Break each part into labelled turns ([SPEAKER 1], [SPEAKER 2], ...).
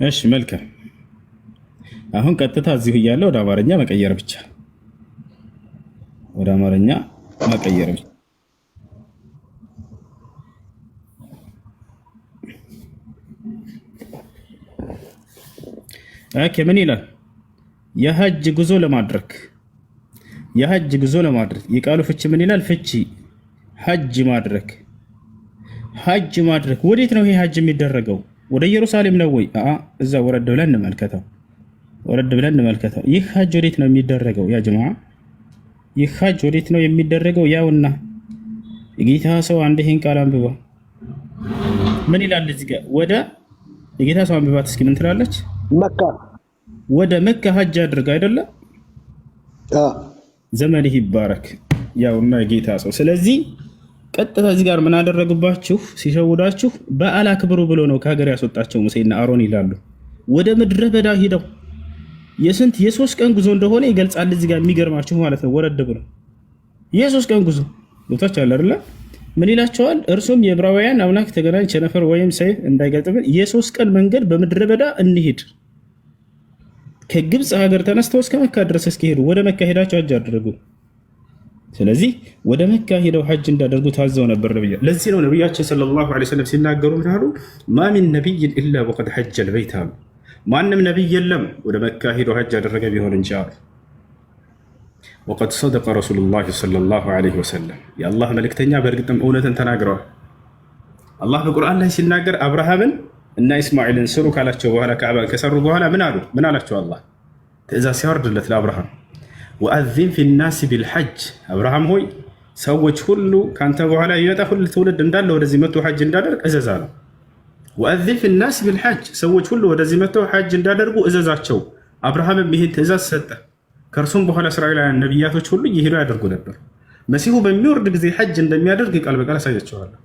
[SPEAKER 1] እሺ መልካም። አሁን ቀጥታ እዚሁ እያለ ወደ አማርኛ መቀየር ብቻ፣ ወደ አማርኛ መቀየር ብቻ። ኦኬ ምን ይላል? የሐጅ ጉዞ ለማድረግ የሐጅ ጉዞ ለማድረግ የቃሉ ፍቺ ምን ይላል? ፍቺ ሐጅ ማድረግ። ሐጅ ማድረግ ወዴት ነው ይሄ ሐጅ የሚደረገው? ወደ ኢየሩሳሌም ነው ወይ? እዛ ወረድ ብለን እንመልከተው፣ ወረድ ብለን እንመልከተው። ይህ ሐጅ ወዴት ነው የሚደረገው? ያ ጀማዓ ይህ ሐጅ ወዴት ነው የሚደረገው? ያውና የጌታ ሰው አንድ ይሄን ቃል አንብባ። ምን ይላል እዚህ ጋር? ወደ የጌታ ሰው አንብባት እስኪ ምን ትላለች?
[SPEAKER 2] መካ
[SPEAKER 1] ወደ መካ ሐጅ አድርግ አይደለም? ዘመንህ ይባረክ። ያውና የጌታ ሰው። ስለዚህ ቀጥታ እዚህ ጋር ምን አደረጉባችሁ? ሲሸውዳችሁ በዓል አክብሩ ብሎ ነው ከሀገር ያስወጣቸው ሙሴና አሮን ይላሉ። ወደ ምድረ በዳ ሂደው የስንት የ3 ቀን ጉዞ እንደሆነ ይገልጻል እዚህ ጋር የሚገርማችሁ ማለት ነው። ወረድ ብሎ የ3 ቀን ጉዞ ቦታች አለ አይደል? ምን ይላቸዋል? እርሱም የዕብራውያን አምላክ ተገናኝ ቸነፈር ወይም ሰይፍ እንዳይገጥምን የ3 ቀን መንገድ በምድረ በዳ እንሂድ። ከግብፅ ሀገር ተነስተው እስከ መካ ድረስ እስኪሄዱ ወደ መካ ሄዳቸው ሐጅ አደረጉ። ስለዚህ ወደ መካ ሄደው ሐጅ እንዳደርጉ ታዘው ነበር ነብዩ። ለዚህ ነው ነብያችን ሰለላሁ ዐለይሂ ወሰለም ሲናገሩ ምናሉ? ማ ሚን ነቢይን ኢላ ወቀድ ሐጀል በይት አሉ። ማንም ነቢይ የለም ወደ መካ ሄዶ ሐጅ ያደረገ ቢሆን እንጂ አሉ። ወቀድ ሰደቀ ረሱሉላህ ሰለላሁ ዐለይሂ ወሰለም፣ የአላህ መልእክተኛ በእርግጥም እውነትን ተናግረዋል። አላህ በቁርአን ላይ ሲናገር አብርሃምን እና ኢስማኤልን ስሩ ካላቸው በኋላ ካዕባን ከሰሩ በኋላ ምን አሉ? ምን አላቸው? አላህ ትእዛዝ ሲያወርድለት ለአብርሃም ወአዚን ፊናሲ ቢልሐጅ፣ አብርሃም ሆይ ሰዎች ሁሉ ካንተ በኋላ ይመጣ ሁሉ ትውልድ እንዳለ ወደዚህ መጥቶ ሐጅ እንዳደርግ እዘዛ ነው። ወአዚን ፊናሲ ቢልሐጅ፣ ሰዎች ሁሉ ወደዚህ መጥተው ሐጅ እንዳደርጉ እዘዛቸው። አብርሃምም ይህን ትእዛዝ ሰጠ። ከእርሱም በኋላ እስራኤላውያን ነቢያቶች ሁሉ እየሄዱ ያደርጉ ነበር። መሲሁ በሚወርድ ጊዜ ሐጅ እንደሚያደርግ ቃል በቃል አሳያቸዋለሁ።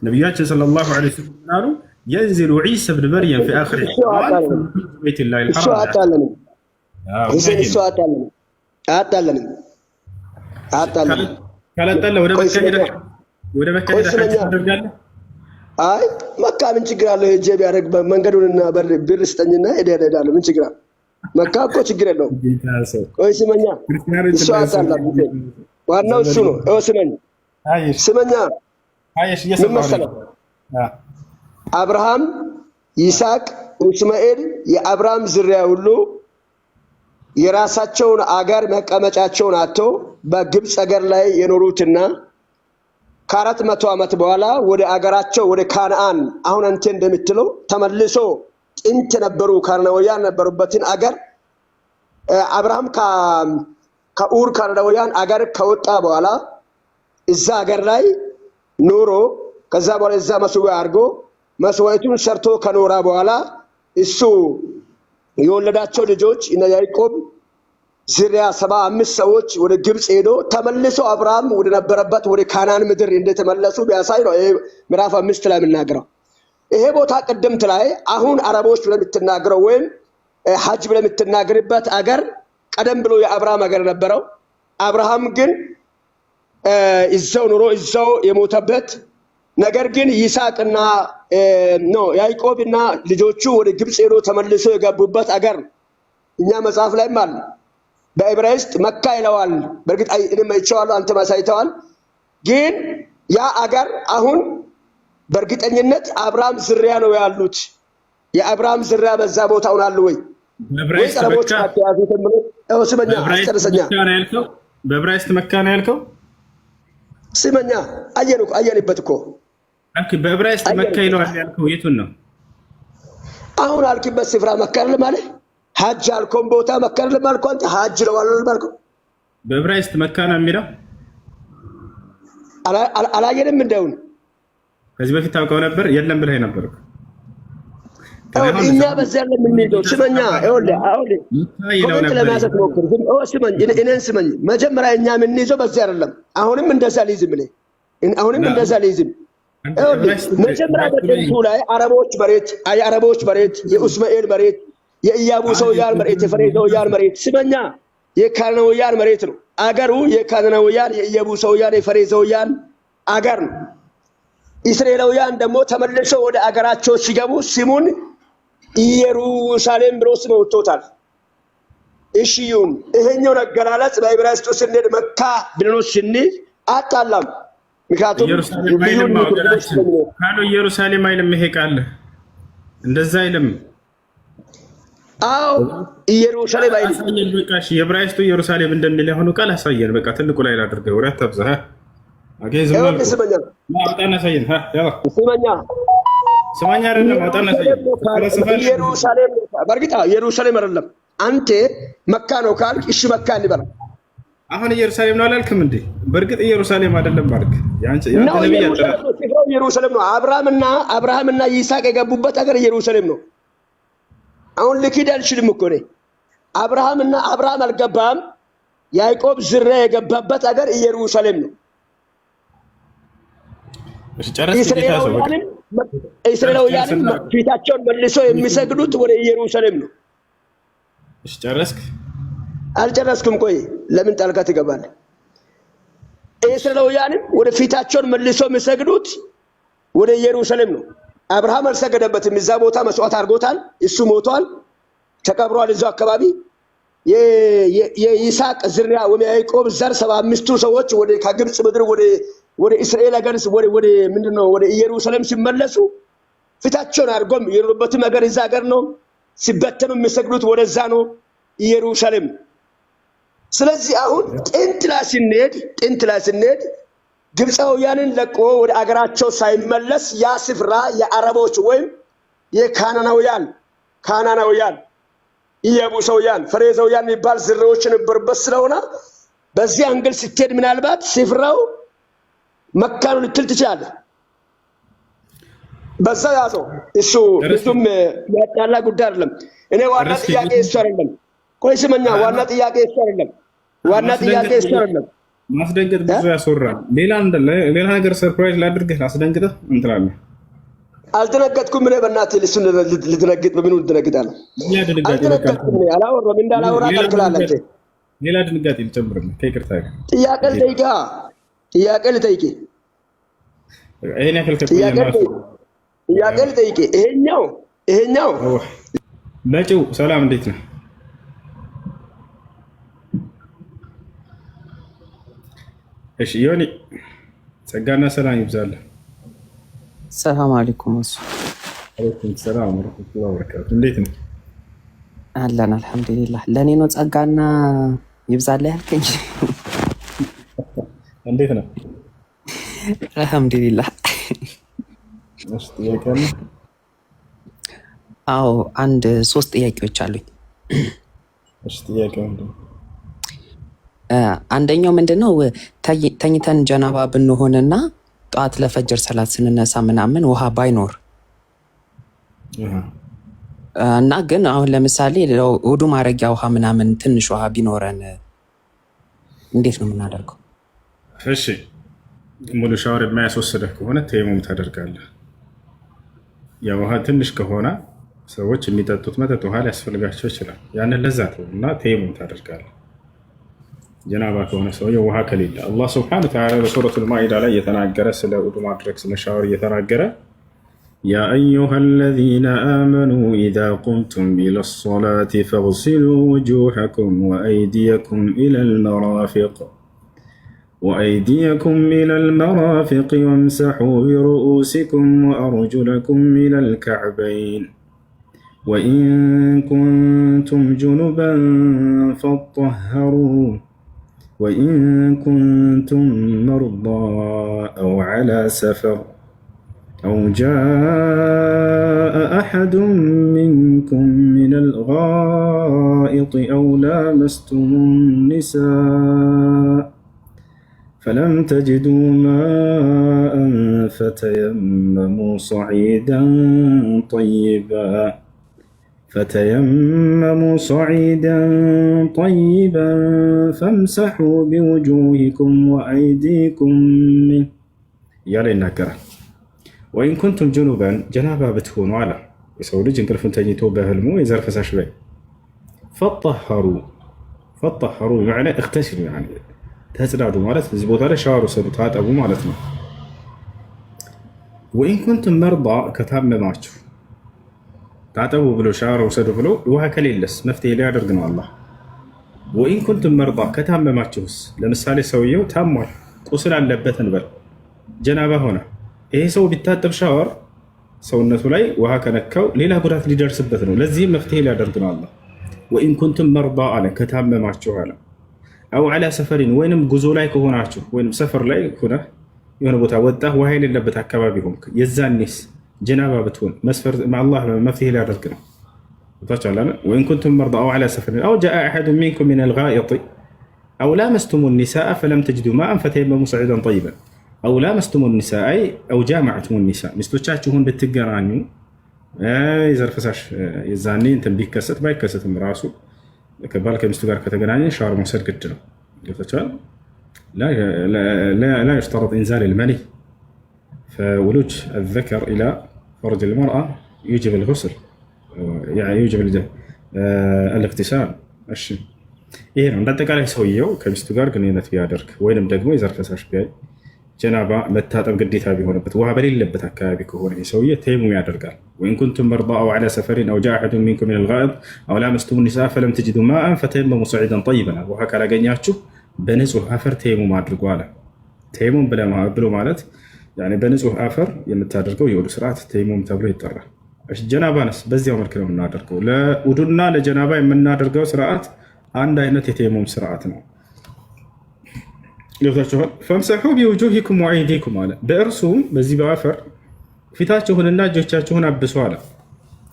[SPEAKER 1] ነቢያችን ሰለላሁ ዐለይሂ ወሰለም አሉ ينزل عيسى بن مريم في آخر الزمان بيت الله الحرام.
[SPEAKER 2] አይ መካ ምን ችግር አለው? ሄጄ ቢያደርግ መንገዱንና ብር ስጠኝና ሄዳለሁ። ምን ችግር አለው? መካ እኮ ችግር የለውም። ቆይ ስመኛ፣ እሱ አታለም። ዋናው እሱ ነው። ስመኛ ምን መሰለህ? አብርሃም፣ ይስሐቅ፣ እስማኤል የአብርሃም ዝርያ ሁሉ የራሳቸውን አገር መቀመጫቸውን አጥተው በግብፅ አገር ላይ የኖሩትና ከ400 ዓመት በኋላ ወደ አገራቸው ወደ ካናን አሁን አንተ እንደምትለው ተመልሶ ጥንት ነበሩ ካናናውያን ነበሩበትን አገር አብርሃም ከኡር ካናናውያን አገር ከወጣ በኋላ እዛ አገር ላይ ኖሮ ከዛ በኋላ እዛ መስዋዕት አድርጎ መስዋዕቱን ሰርቶ ከኖራ በኋላ እሱ የወለዳቸው ልጆች እነ ያዕቆብ ዝርያ 75 ሰዎች ወደ ግብፅ ሄዶ ተመልሶ አብርሃም ወደ ነበረበት ወደ ካናን ምድር እንደተመለሱ ቢያሳይ ነው። ይሄ ምዕራፍ 5 ላይ የምናገረው ይሄ ቦታ ቀደምት ላይ አሁን አረቦች ብለው የምትናገረው ወይም ሐጅ ብለው የምትናገርበት አገር ቀደም ብሎ የአብርሃም አገር ነበረው። አብርሃም ግን እዛው ኑሮ እዛው የሞተበት ነገር ግን ይስሐቅና ያዕቆብና ልጆቹ ወደ ግብፅ ሄዶ ተመልሶ የገቡበት አገር እኛ መጽሐፍ ላይም አለ። በዕብራይስጥ መካ ይለዋል። በእርግጥ እኔም አይቼዋለሁ፣ አንተም አሳይተዋል። ግን ያ አገር አሁን በእርግጠኝነት አብርሃም ዝርያ ነው ያሉት። የአብርሃም ዝርያ በዛ ቦታ አሉ ወይ?
[SPEAKER 1] በዕብራይስጥ መካ ነው ያልከው?
[SPEAKER 2] ስመኛ አየንበት እኮ
[SPEAKER 1] በዕብራይስጥ መካ ይለዋል ያልከው የቱን ነው?
[SPEAKER 2] አሁን አልክበት ስፍራ መካ አይደለም ማለት ሐጅ አልኮም ቦታ መካ አይደለም ማለት አንተ ሐጅ ነው ማለት
[SPEAKER 1] በዕብራይስጥ መካ ነው የሚለው
[SPEAKER 2] አላየንም። እንደው
[SPEAKER 1] ከዚህ በፊት ታውቀው ነበር? የለም ብለህ ነበር።
[SPEAKER 2] እኛ በዛ ለምንሄደው ስመኛ ኮሜንት ለማለት ሞክር። እኔን ስመኝ መጀመሪያ እኛ የምንይዘው በዛ አይደለም። አሁንም እንደዛ ሊዝም መጀመሪያ በጥንቱ ላይ የአረቦች መሬት፣ የኡስማኤል መሬት፣ የኢያቡሳውያን መሬት፣ የፈሬዛውያን መሬት ስመኛ የካናናውያን መሬት ነው። አገሩ የካናናውያን፣ የኢያቡሳውያን፣ የፈሬዛውያን አገር ነው። እስራኤላውያን ደግሞ ተመልሰው ወደ አገራቸው ሲገቡ ስሙን ኢየሩሳሌም ብሎ ስም ወጥቶታል። እሺ ይሁን። ይሄኛውን አገላለጽ በዕብራይስጡ ስንሄድ መካ ብለን ስንል አጣላም። ምክንያቱም
[SPEAKER 1] ኢየሩሳሌም አይልም። ይሄ ቃል እንደዛ አይልም።
[SPEAKER 2] አዎ ኢየሩሳሌም አይልም።
[SPEAKER 1] በቃ እሺ፣ የዕብራይስጡ ኢየሩሳሌም እንደሚል የሆኑ ቃል አሳየን። በቃ ትልቁ ላይ አድርገው ወሬ አታብዛህ። ስማኛ አይደለም አውጣና ሳየን።
[SPEAKER 2] ኢየሩሳሌም በእርግጥ ኢየሩሳሌም አይደለም። አንተ መካ ነው ካልክ እሺ መካ እንበል።
[SPEAKER 1] አሁን ኢየሩሳሌም ነው አላልክም እንዴ? በእርግጥ ኢየሩሳሌም አይደለም ማለት ያንተ ነብይ ያጠራል።
[SPEAKER 2] ኢየሩሳሌም ነው። አብርሃምና ይስሐቅ የገቡበት ሀገር ኢየሩሳሌም ነው። አሁን ልክድ አልችልም እኮ እኔ አብርሃም አልገባም። ያዕቆብ ዝርያ የገባበት ሀገር ኢየሩሳሌም ነው። እስራኤላውያንም ፊታቸውን መልሶ የሚሰግዱት ወደ ኢየሩሳሌም ነው።
[SPEAKER 1] እሺ ጨረስክ?
[SPEAKER 2] አልጨረስኩም። ቆይ ለምን ጣልቃ ትገባለህ? እስራኤላውያንም ወደ ፊታቸውን መልሶ የሚሰግዱት ወደ ኢየሩሳሌም ነው። አብርሃም አልሰገደበትም። እዛ ቦታ መስዋዕት አድርጎታል። እሱ ሞቷል፣ ተቀብሯል እዛው አካባቢ። የይስሐቅ ዝርያ ወይም የያዕቆብ ዘር 75ቱ ሰዎች ከግብፅ ምድር ወደ እስራኤል ሀገር ወደ ምንድነው ወደ ኢየሩሳሌም ሲመለሱ ፊታቸውን አድርጎም የኖሩበትም ሀገር እዛ ሀገር ነው። ሲበተኑ የሚሰግዱት ወደዛ ነው ኢየሩሳሌም። ስለዚህ አሁን ጥንት ላይ ስንሄድ ግብፃውያንን ለቆ ወደ አገራቸው ሳይመለስ ያ ስፍራ የአረቦች ወይም የካናናውያን ኢየቡሳውያን ፈሬዛውያን የሚባል ዝርያዎች የነበሩበት ስለሆነ በዚህ አንግል ስትሄድ ምናልባት ስፍራው መካኑ ልትል ትችላለህ። በዛ ያዘው። እሱም ያጣላ ጉዳይ አይደለም። እኔ ዋና ጥያቄ እሱ አይደለም። ቆይ ስመኛ፣ ዋና ጥያቄ እሱ አይደለም።
[SPEAKER 1] ማስደንገጥ ብዙ ያስወራል። ሌላ ነገር ሰርፕራይዝ ላድርግህ፣ ላስደንግጥህ እንትላለህ።
[SPEAKER 2] አልደነገጥኩም። እኔ በእናትህ እሱን ልትነግጥ በምኑ ልትነግጣለህ? አልደነገጥኩም። አላወራም። እንዳላወራ ከልክላለህ።
[SPEAKER 1] ሌላ ድንጋጤ ልጨምርልህ ከይቅርታ ጋር
[SPEAKER 2] ጥያቄ ልጠይቅህ። ይሄኛው
[SPEAKER 1] መጪው ሰላም እንዴት ነው? እሺ ዮኒ ጸጋና ሰላም ይብዛልህ።
[SPEAKER 3] ሰላም አለይኩም።
[SPEAKER 1] አለይኩም ሰላም ወራህመቱላሂ ወበረካቱ። እንዴት ነው?
[SPEAKER 3] አለን አልሐምዱሊላህ። ለኔ ነው ጸጋና ይብዛልህ ያልከኝ?
[SPEAKER 1] እንዴት ነው?
[SPEAKER 3] አልሐምዱሊላህ።
[SPEAKER 1] እሺ ጥያቄ አለ?
[SPEAKER 3] አዎ አንድ 3 ጥያቄዎች አሉኝ።
[SPEAKER 1] እሺ ጥያቄው ምንድን ነው?
[SPEAKER 3] አንደኛው ምንድነው ተኝተን ጀናባ ብንሆንና ጠዋት ለፈጅር ሰላት ስንነሳ ምናምን ውሃ ባይኖር እና ግን አሁን ለምሳሌ ውዱ ማድረጊያ ውሃ ምናምን ትንሽ ውሃ ቢኖረን እንዴት ነው የምናደርገው?
[SPEAKER 1] እሺ ሙሉ ሻወር የማያስወስድህ ከሆነ ተየሙም ታደርጋለህ። የውሃ ትንሽ ከሆነ ሰዎች የሚጠጡት መጠጥ ውሃ ሊያስፈልጋቸው ይችላል። ያንን ለዛ እና ተየሙም ታደርጋለህ። ጀናባ ከሆነ ሰውዬው ውሃ ከሌለ አላህ ሱብሓነሁ ወተዓላ በሱረቱል ማኢዳ ላይ እየተናገረ ስለ ውዱ ማድረግ ስለ ሻወር እየተናገረ ያ አዩሃ አለዚነ አመኑ ኢዛ ቁምቱም ኢለ ሶላቲ ፈግሲሉ ውጁሐኩም ወአይዲየኩም ኢለል መራፊቅ ወምሰሑ ቢሩኡሲኩም ወአርጁለኩም ኢለል ከዕበይን ወኢን ኩንቱም ጁኑበን ፈጠሀሩ وإن كنتم مرضى أو على سفر أو جاء أحد منكم من الغائط أو لامستم النساء فلم تجدوا ماء فتيمموا صعيدا طيبا فامسحوا بوجوهكم وأيديكم منه يلا ينكره وإن كنتم جنوبا جنابا بتكونوا على يسوي لج انقلفن تجيتو بهلمو يزرف ساشبي فطهروا يعني اغتسلوا يعني تزدادوا مالت زبوت على شاور وسبطات أبو مالتنا وإن كنتم مرضى كتاب ماتشو ታጠቡ ብሎ ሻወር ውሰዱ ብሎ ውሃ ከሌለስ መፍትሄ ሊያደርግ ነው አላህ። ወኢን ኩንቱም መርዳ ከታመማችሁስ፣ ለምሳሌ ሰውየው ታሟል፣ ቁስል አለበት እንበል፣ ጀናባ ሆነ። ይሄ ሰው ቢታጠብ ሻወር ሰውነቱ ላይ ውሃ ከነካው ሌላ ጉዳት ሊደርስበት ነው። ለዚህም መፍትሄ ሊያደርግ ነው አላህ። ወኢን ኩንቱም መርዳ አለ ከታመማችሁ አለ። አው ዐላ ሰፈሪን ወይንም ጉዞ ላይ ከሆናችሁ ወይም ሰፈር ላይ ሆነ የሆነ ቦታ ወጣህ ውሃ የሌለበት አካባቢ ሆንክ፣ የዛኔስ ጀናባ ብትሆን አላህ መፍትሄ ሊያደርግ ነው። ወኢን ኩንቱም መርዳ አው ዐላ ሰፈሪን አው ጃአ አሐዱን ሚንኩም ሚነል ጋኢጢ አው ላመስቱሙ ኒሳአ ፈለም ተጅዱ ማአን ፈተየመሙ ሰዒደን ጠይበን አው ላመስቱሙ ኒሳአ አው ጃመዕቱሙ ኒሳአ ሚስቶቻችሁን ብትገናኙ የዘር ፈሳሽ የዛኔ እንትን ቢከሰት ባይከሰትም ራሱ ከባል ከሚስቱ ጋር ከተገናኘ ሻወር መውሰድ ግድ ነው። ገብታችኋል? ላ ዩሽተረጥ ኢንዛል ልመኒ ፈውሉጅ አዘከር ኢላ ፈርጅ ልመርአ ዩጅብ ልጉስል ዩጅብ አልእክትሳል። እሺ ይሄ ነው እንዳጠቃላይ ሰውየው ከሚስቱ ጋር ግንኙነት ቢያደርግ ወይንም ደግሞ የዘር ፈሳሽ ቢያይ ጀናባ መታጠብ ግዴታ ቢሆንበት ውሃ በሌለበት አካባቢ ከሆነ ሰውዬ ተየሙም ያደርጋል። ወኢን ኩንቱም መርዳ አው ዐላ ሰፈሪን አው ጃአ አሐዱን ሚንኩም ሚነል ጋኢጥ አው ላመስቱሙ ኒሳአ ፈለም ተጅዱ ማአን ፈተየመሙ ሰዒደን ጠይበን ውሃ ካላገኛችሁ በንጹህ አፈር ተየሙም አድርጉ አለ። ተየሙም ብሎ ማለት በንጹህ አፈር የምታደርገው የውዱ ስርዓት ተየሙም ተብሎ ይጠራል። ጀናባንስ በዚያው መልክ ነው የምናደርገው። ለውዱና ለጀናባ የምናደርገው ስርዓት አንድ አይነት የተየሙም ስርዓት ነው። ገብታችኋል? ፈምሰሑ ቢውጁሂኩም ወአይዲኩም አለ። በእርሱም በዚህ በአፈር ፊታችሁንና እጆቻችሁን አብሱ አለ።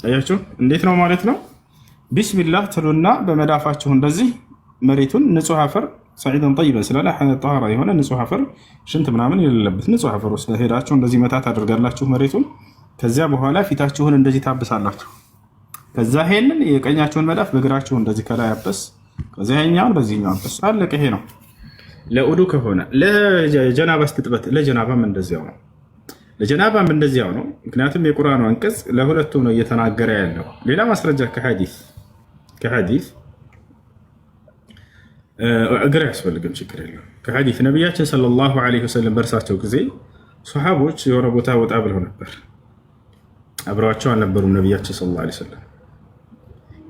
[SPEAKER 1] አያችሁ እንዴት ነው ማለት ነው? ቢስሚላህ ትሉና በመዳፋችሁ እንደዚህ መሬቱን ንጹህ አፈር ሰዒደን ጠይበን ስላለ ጠሃራ የሆነ ንጹህ አፈር ሽንት ምናምን የሌለበት ንጹህ አፈር ውስጥ ሄዳችሁ እንደዚህ መታት አድርጋላችሁ መሬቱን። ከዚያ በኋላ ፊታችሁን እንደዚህ ታብሳላችሁ። ከዛ ይሄንን የቀኛችሁን መዳፍ በግራችሁ እንደዚህ ከላይ አበስ፣ ከዚያ ይሄኛውን በዚህኛው አበስ። አለቀ። ይሄ ነው ለኡዱ ከሆነ። ለጀናባ ስትጥበት ለጀናባም እንደዚያው ነው። ለጀናባም እንደዚያው ነው። ምክንያቱም የቁርአኑ አንቀጽ ለሁለቱም ነው እየተናገረ ያለው። ሌላ ማስረጃ ከሐዲስ እግር አያስፈልግም፣ ችግር የለም። ከሐዲስ ነቢያችን ሰለላሁ ዐለይሂ ወሰለም በእርሳቸው ጊዜ ሶሐቦች የሆነ ቦታ ወጣ ብለው ነበር። አብረዋቸው አልነበሩም ነቢያችን ሰለላሁ ዐለይሂ ወሰለም።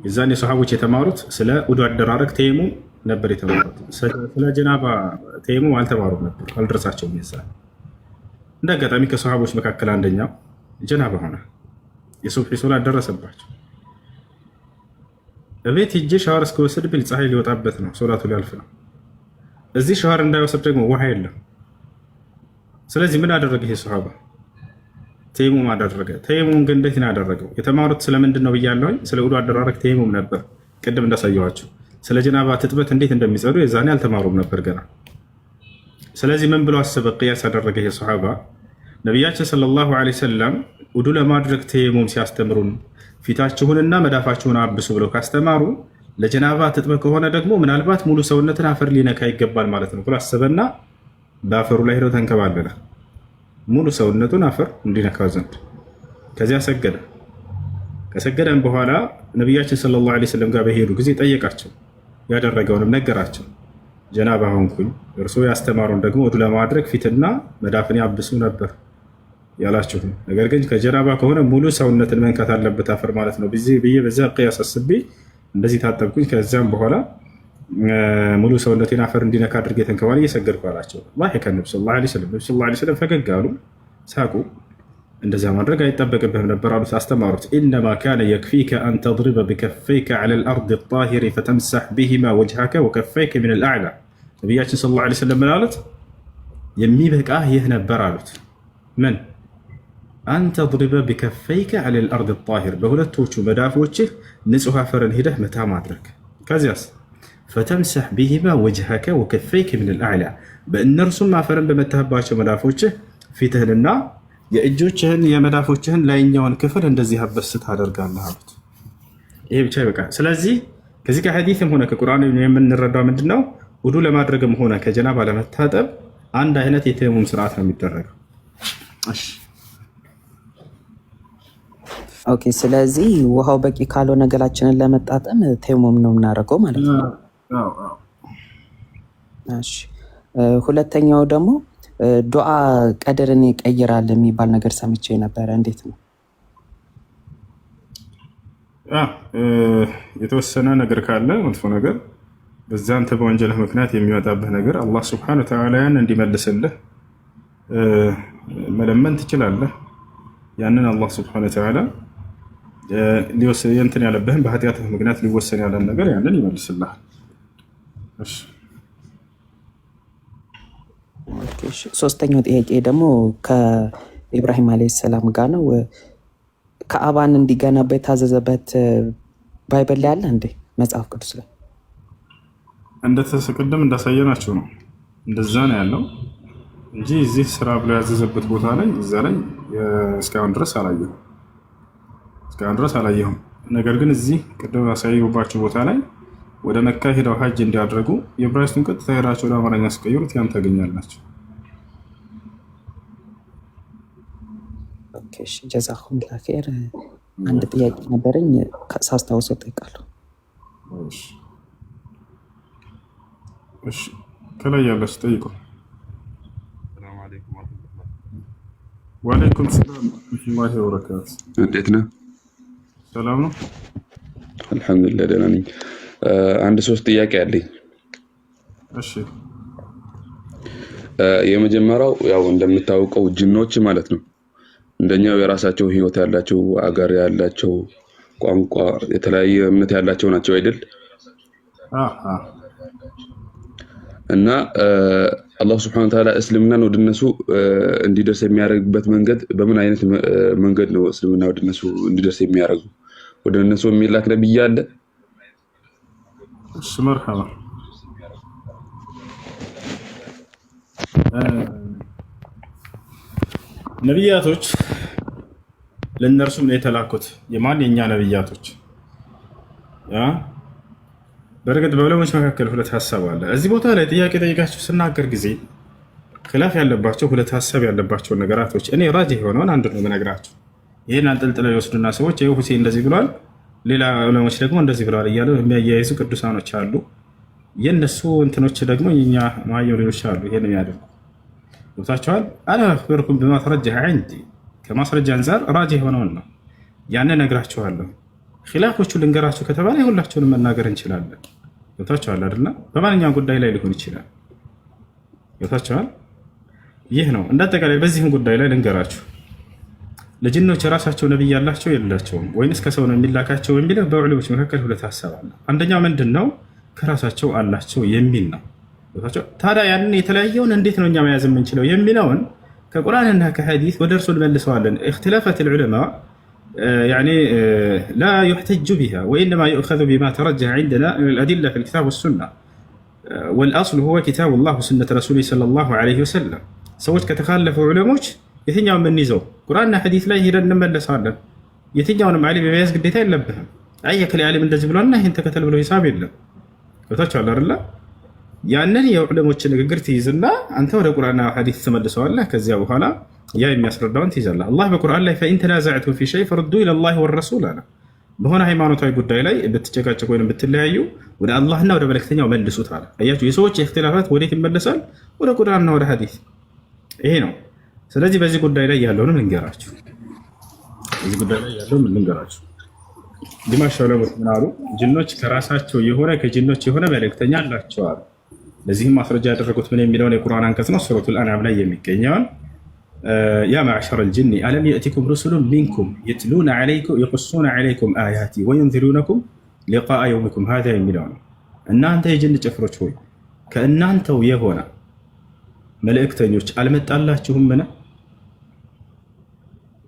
[SPEAKER 1] የዛኔ ሶሐቦች የተማሩት ስለ ኡዱ አደራረግ ተየሙም ነበር የተማሩት። ስለ ጀናባ ተየሙም አልተማሩም ነበር፣ አልደረሳቸውም። ይዛል እንደ አጋጣሚ ከሶሐቦች መካከል አንደኛው ጀናባ ሆነ። የሱብሒ ሶላት ደረሰባቸው። እቤት ሂጄ ሻወር እስከወስድ ብል ፀሐይ ሊወጣበት ነው፣ ሶላቱ ሊያልፍ ነው። እዚህ ሻወር እንዳይወስድ ደግሞ ውሃ የለም። ስለዚህ ምን አደረገ ይሄ ሶሐባ? ተየሙም አደረገ። ተየሙም ግን እንዴት ነው ያደረገው? የተማሩት ስለምንድን ነው ብያለሁኝ? ስለ ኡዱ አደራረግ ተየሙም ነበር ቅድም እንዳሳየኋቸው። ስለ ጀናባ ትጥበት እንዴት እንደሚጸዱ የዛኔ አልተማሩም ነበር ገና። ስለዚህ ምን ብሎ አሰበ? ቅያስ አደረገ ይሄ ሶሐባ። ነቢያችን ሰለላሁ ዐለይሂ ወሰለም ኡዱ ለማድረግ ተየሙም ሲያስተምሩን ፊታችሁንና መዳፋችሁን አብሱ ብለው ካስተማሩ ለጀናባ ትጥበት ከሆነ ደግሞ ምናልባት ሙሉ ሰውነትን አፈር ሊነካ ይገባል ማለት ነው ብሎ አሰበና በአፈሩ ላይ ሄደው ተንከባለለ፣ ሙሉ ሰውነቱን አፈር እንዲነካ ዘንድ። ከዚያ ሰገደ። ከሰገደን በኋላ ነቢያችን ሰለላሁ ዐለይሂ ወሰለም ጋር በሄዱ ጊዜ ጠየቃቸው፣ ያደረገውንም ነገራቸው። ጀናባ ሆንኩኝ፣ እርሶ ያስተማሩን ደግሞ ኡዱ ለማድረግ ፊትና መዳፍን ያብሱ ነበር ያላችሁ፣ ነገር ግን ከጀናባ ከሆነ ሙሉ ሰውነትን መንካት አለበት አፈር ማለት ነው ብዬ በዚያ ቅያስ አስቤ እንደዚህ ታጠብኩኝ። ከዚያም በኋላ ሙሉ ሰውነቴን አፈር እንዲነካ አድርጌ ተንከባል እየሰገድኩ አላቸው። ላሂከ ነቢ ሰለላሁ ዐለይሂ ወሰለም ፈገግ አሉ፣ ሳቁ። እንደዚያ ማድረግ አይጠበቅብህም ነበር አሉት፣ አስተማሩት። ኢነማ ካነ የክፊከ አን ተድሪበ ቢከፈይከ ዐለ ልአርድ ጣሂሪ ፈተምሳሕ ቢሂማ ወጅሀከ ወከፈይከ ሚን ልአዕላ። ነቢያችን ሰለላሁ ዐለይሂ ወሰለም ምን አሉት? የሚበቃህ ይህ ነበር አሉት። ምን? አን ተድሪበ ቢከፈይከ ዐለ ልአርድ ጣሂር፣ በሁለቶቹ መዳፎችህ ንጹሕ አፈርን ሂደህ መታ ማድረግ። ከዚያስ ፈተምሳሕ ቢሂማ ወጅሀከ ወከፈይከ ሚን ልአዕላ፣ በእነርሱም አፈርን በመታህባቸው መዳፎችህ ፊትህንና የእጆችህን የመዳፎችህን ላይኛውን ክፍል እንደዚህ አበስ ታደርጋለህ አሉት። ይሄ ብቻ ይበቃል። ስለዚህ ከዚህ ከሐዲስም ሆነ ከቁርአን የምንረዳው ምንድን ነው? ውዱ ለማድረግም ሆነ ከጀናባ ለመታጠብ አንድ አይነት የተየሙም ስርዓት ነው የሚደረገው።
[SPEAKER 3] ኦኬ። ስለዚህ ውሃው በቂ ካልሆነ ገላችንን ለመጣጠም ተየሙም ነው የምናደርገው ማለት ነው። እሺ። ሁለተኛው ደግሞ ዱዓ ቀድርን ይቀይራል የሚባል ነገር ሰምቼ ነበረ። እንዴት ነው?
[SPEAKER 1] የተወሰነ ነገር ካለ መጥፎ ነገር በዛ አንተ በወንጀልህ ምክንያት የሚወጣብህ ነገር አላህ ሱብሓነሁ ወተዓላ ያን እንዲመልስልህ መለመን ትችላለህ። ያንን አላህ ሱብሓነሁ ወተዓላ እንትን ያለብህን በኃጢአትህ ምክንያት ሊወሰን ያለን ነገር ያንን ይመልስልሃል።
[SPEAKER 3] ሶስተኛው ጥያቄ ደግሞ ከኢብራሂም ዓለይሂ ሰላም ጋር ነው። ከአባን እንዲገነባ የታዘዘበት ባይብል ላይ አለ እንዴ? መጽሐፍ ቅዱስ ላይ
[SPEAKER 1] ቅድም እንዳሳየናቸው ነው። እንደዛ ነው ያለው እንጂ እዚህ ስራ ብሎ ያዘዘበት ቦታ ላይ እዛ ላይ እስካሁን ድረስ አላየሁም። ነገር ግን እዚህ ቅድም ያሳየሁባቸው ቦታ ላይ ወደ መካ ሄደው ሀጅ እንዲያደርጉ የዕብራይስጡን ቀጥታ ሄዳቸው ወደ አማርኛ ሲቀይሩት ያን ታገኛላችሁ።
[SPEAKER 3] ጀዛኩሙላህ ኸይር። አንድ ጥያቄ ነበረኝ ሳስታውሰው እጠይቃለሁ።
[SPEAKER 1] ከላይ ያለች ጠይቁ። ወአለይኩም ሰላም ወራህመቱላሂ ወበረካቱ።
[SPEAKER 4] እንዴት ነህ?
[SPEAKER 1] ሰላም ነው
[SPEAKER 4] አልሐምዱሊላህ ደህና ነኝ። አንድ 3 ጥያቄ አለኝ።
[SPEAKER 1] እሺ
[SPEAKER 4] የመጀመሪያው ያው እንደምታውቀው ጅኖች ማለት ነው እንደኛው የራሳቸው ህይወት ያላቸው አገር ያላቸው ቋንቋ የተለያየ እምነት ያላቸው ናቸው አይደል? እና አላህ Subhanahu Wa Ta'ala እስልምናን ወደነሱ እንዲደርስ የሚያደርግበት መንገድ በምን አይነት መንገድ ነው? እስልምና ወደነሱ እንዲደርስ የሚያደርጉ ወደነሱ የሚላክ ነብይ አለ?
[SPEAKER 1] እሺ መርሐባ። ነብያቶች ለእነርሱም ነው የተላኩት። የኛ ነብያቶች በእርግጥ በዑለሞች መካከል ሁለት ሀሳብ አለ። እዚህ ቦታ ላይ ጥያቄ ጠይቃችሁ ስናገር ጊዜ ኺላፍ ያለባቸው ሁለት ሀሳብ ያለባቸው ነገራቶች እኔ ራጅህ የሆነውን አንዱ ነው የምነግራችሁ። ይህን አንጠልጥለው ይወስዱና ሰዎች ይኸው ሁሴን እንደዚህ ብለዋል፣ ሌላ ዑለሞች ደግሞ እንደዚህ ብለዋል እያሉ የሚያያይዙ ቅዱሳኖች አሉ። የእነሱ እንትኖች ደግሞ የኛ ማየሎች አሉ። ይሄን የሚያደርጉ ገብታችኋል። አና አኽበርኩም ቢማ ተረጀሐ ዐንዲ ከማስረጃ አንፃር ራጅህ የሆነውን ነው ያንን እነግራችኋለሁ። ኺላፎቹ ልንገራችሁ ከተባለ ሁላችሁንም መናገር እንችላለን። ገብታችኋል አይደል? በማንኛውም ጉዳይ ላይ ሊሆን ይችላል። ገብታችኋል። ይህ ነው እንዳጠቃላይ በዚህም ጉዳይ ላይ ልንገራችሁ። ለጅኖች የራሳቸው ነብይ ያላቸው የላቸውም ወይንስ ከሰው ነው የሚላካቸው የሚለው በዑለሞች መካከል ሁለት ሀሳብ አለ። አንደኛው ምንድነው ከራሳቸው አላቸው የሚል ነው። ታዲያ ያንን የተለያየውን እንዴት ነው እኛ መያዝ የምንችለው የሚለውን ከቁርአንና ከሐዲስ ወደ እርሱ እንመልሰዋለን። اختلافات العلماء يعني لا يحتج بها وإنما يؤخذ بما ترجح عندنا من الأدلة في الكتاب والسنة والأصل هو كتاب الله وسنة رسوله صلى الله عليه وسلم. سويت كتخالفوا علماء የትኛውን ምን ይዘው ቁርአንና ሐዲስ ላይ ሄደን እንመለሳለን። የትኛውንም ዓሊም የመያዝ ግዴታ የለብህም። አየከለ ዓሊም እንደዚህ ብሏልና ይሄን ተከተል ብሎ ሂሳብ የለም። ገብታችኋል አይደል? ያንን የዑለሞች ንግግር ትይዝና አንተ ወደ ቁርአንና ሐዲስ ትመልሰዋለህ። ከዚያ በኋላ ያ የሚያስረዳውን ትይዛለህ። አላህ በቁርአን ላይ ፈኢን ተናዘዕቱም ፊ ሸይእ ፈርዱ ኢለላሂ ወረሱል አለ። በሆነ ሃይማኖታዊ ጉዳይ ላይ ብትጨቃጨቁ ወይም ብትለያዩ ወደ አላህና ወደ መልእክተኛው መልሱት አለ። አያችሁ የሰዎች ኢኽቲላፋት ወዴት ይመለሳል? ወደ ቁርአንና ወደ ሐዲስ። ይሄ ነው። ስለዚህ በዚህ ጉዳይ ላይ ያለውንም ልንገራችሁ። ዲማሽ ዑለሞች ምን አሉ? ጅኖች ከራሳቸው የሆነ ከጅኖች የሆነ መልእክተኛ አላቸው አሉ። ለዚህም ማስረጃ ያደረጉት ምን የሚለውን የቁርአን አንቀጽ ነው። ሱረቱል አንዓም ላይ የሚገኘውን ያ ማዕሸረል ጂኒ አለም የእቲኩም ሩሱሉን ሚንኩም የትሉነ ዐለይኩም የቁሱነ ዐለይኩም አያቲ ወዩንዚሩነኩም ሊቃአ የውሚኩም ሃዛ የሚለው ነው። እናንተ የጅን ጭፍሮች ሆይ ከእናንተው የሆነ መልእክተኞች አልመጣላችሁምን?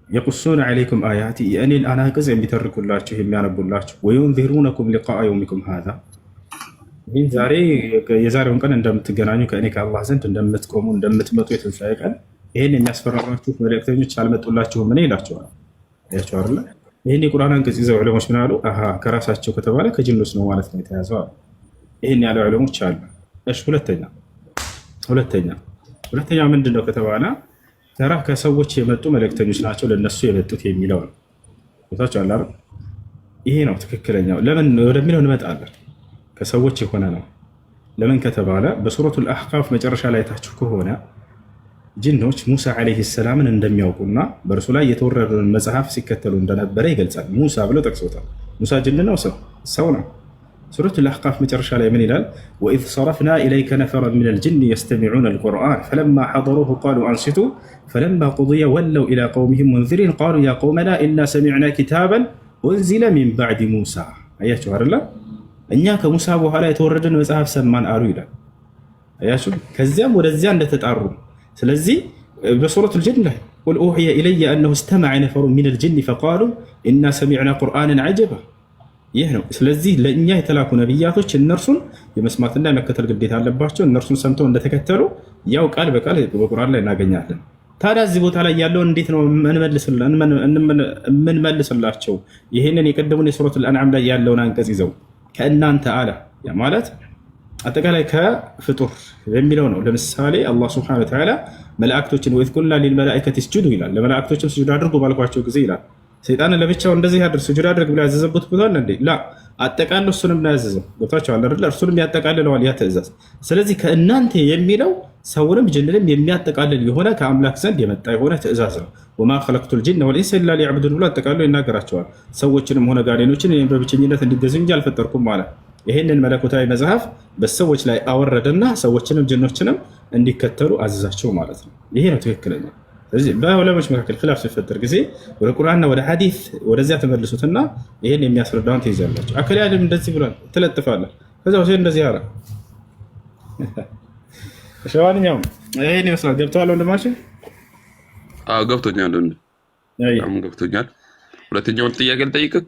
[SPEAKER 1] የቁሱነ ዐለይኩም አያቲ የእኔን አናቅጽ የሚተርኩላችሁ የሚያነቡላችሁ፣ ወዩንዚሩነኩም ሊቃአ የውሚኩም ሃዛ ይህን ዛሬ የዛሬውን ቀን እንደምትገናኙ ከእኔ ከአላህ ዘንድ እንደምትቆሙ እንደምትመጡ የትንሣኤ ቀን ይህን የሚያስፈራሯችሁ መልእክተኞች አልመጡላችሁም ምን ይላቸዋል? ያቸው አይደለ? ይህን የቁርአን አንቀጽ ይዘው ዑለሞች ምን አሉ? ከራሳቸው ከተባለ ከጅኖች ነው ማለት ነው የተያዘው አሉ። ይህን ያለ ዑለሞች አሉ። እሺ ሁለተኛ ምንድን ነው ከተባለ ተራ ከሰዎች የመጡ መልእክተኞች ናቸው ለነሱ የመጡት የሚለው ነው። ቦታቸው አለ አይደል? ይሄ ነው ትክክለኛው። ለምን ወደሚለው እንመጣለን። ከሰዎች የሆነ ነው። ለምን ከተባለ በሱረቱል አሕቃፍ መጨረሻ ላይ ታችሁ ከሆነ ጅኖች ሙሳ ዓለይሂ ሰላምን እንደሚያውቁና በእርሱ ላይ የተወረደውን መጽሐፍ ሲከተሉ እንደነበረ ይገልጻል። ሙሳ ብሎ ጠቅሶታል። ሙሳ ጅን ነው ሰው ነው። ሱረቱ አልአሕቃፍ መጨረሻ ላይ ምን ይላል? ወኢዝ ሰረፍና ኢለይከ ነፈረን ሚነል ጅኒ የስተሚዑነ አልቁርአን ፈለማ ሐደሩሁ ቃሉ አንሲቱ ፈለማ ቁድየ ወለው ኢላ ቀውሚሂም ሙንዚሪን ቃሉ ያ ቀውመና ኢና ሰሚዕና ኪታበን ኡንዚለ ሚን ባዕድ ሙሳ። አያችሁ አይደለ? እኛ ከሙሳ በኋላ የተወረደን መጽሐፍ ሰማን አሉ ይላል። አያችሁ፣ ከዚያም ወደዚያ እንደተጣሩ። ስለዚህ በሱረቱ አልጅን ላይ ቁል ኡሕየ ኢለየ አነሁ እስተመዐ ነፈሩ ሚነል ጅኒ ፈቃሉ ኢና ሰሚዕና ቁርአንን ዐጀባ። ይህ ነው። ስለዚህ ለእኛ የተላኩ ነቢያቶች እነርሱን የመስማትና የመከተል ግዴታ አለባቸው። እነርሱን ሰምተው እንደተከተሉ ያው ቃል በቃል በቁርአን ላይ እናገኛለን። ታዲያ እዚህ ቦታ ላይ ያለውን እንዴት ነው የምንመልስላቸው? ይህንን የቀደሙን የሱረቱል አንዓም ላይ ያለውን አንቀጽ ይዘው ከእናንተ አለ ያ ማለት አጠቃላይ ከፍጡር የሚለው ነው። ለምሳሌ አላህ ሱብሓነሁ ወተዓላ መላእክቶችን ወኢዝ ቁልና ሊልመላኢከቲ እስጁዱ ይላል። ለመላእክቶችም ስጁድ አድርጉ ባልኳቸው ጊዜ ይላል። ሰይጣንን ለብቻው እንደዚህ አድርግ ስጁድ አድርግ ብሎ ያዘዘበት ቦታ አለ እንዴ? ላ አጠቃሎ እሱንም ነው ያዘዘው። ቦታቸው አለ አይደል? እርሱንም ያጠቃልለዋል ያ ትእዛዝ። ስለዚህ ከእናንተ የሚለው ሰውንም ጅንንም የሚያጠቃልል የሆነ ከአምላክ ዘንድ የመጣ የሆነ ትእዛዝ ነው። ወማ ኸለቅቱል ጂነ ወልኢንሰ ኢላ ሊዕቡዱን ብሎ አጠቃሎ ይናገራቸዋል። ሰዎችንም ሆነ ጋኔኖችን እኔም በብቸኝነት እንዲገዙ እንጂ አልፈጠርኩም ማለት። ይሄንን መለኮታዊ መጽሐፍ በሰዎች ላይ አወረደና ሰዎችንም ጅኖችንም እንዲከተሉ አዘዛቸው ማለት ነው። ይሄ ነው ትክክለኛ። ስለዚህ በዑለሞች መካከል ኺላፍ ሲፈጠር ጊዜ ወደ ቁርአንና ወደ ሐዲስ ወደዚያ ተመልሱትና ይሄን የሚያስረዳውን ትይዛላችሁ። አከለ ያለም እንደዚህ ብሏል ትለጥፋለህ። ከዛ ወሰን እንደዚህ አለ። ሸዋንኛው ይሄን ይመስላል። ገብተዋል ወንድማችን?
[SPEAKER 4] አዎ ገብቶኛል። በጣም ገብቶኛል። ሁለተኛውን ጥያቄ ልጠይቅህ።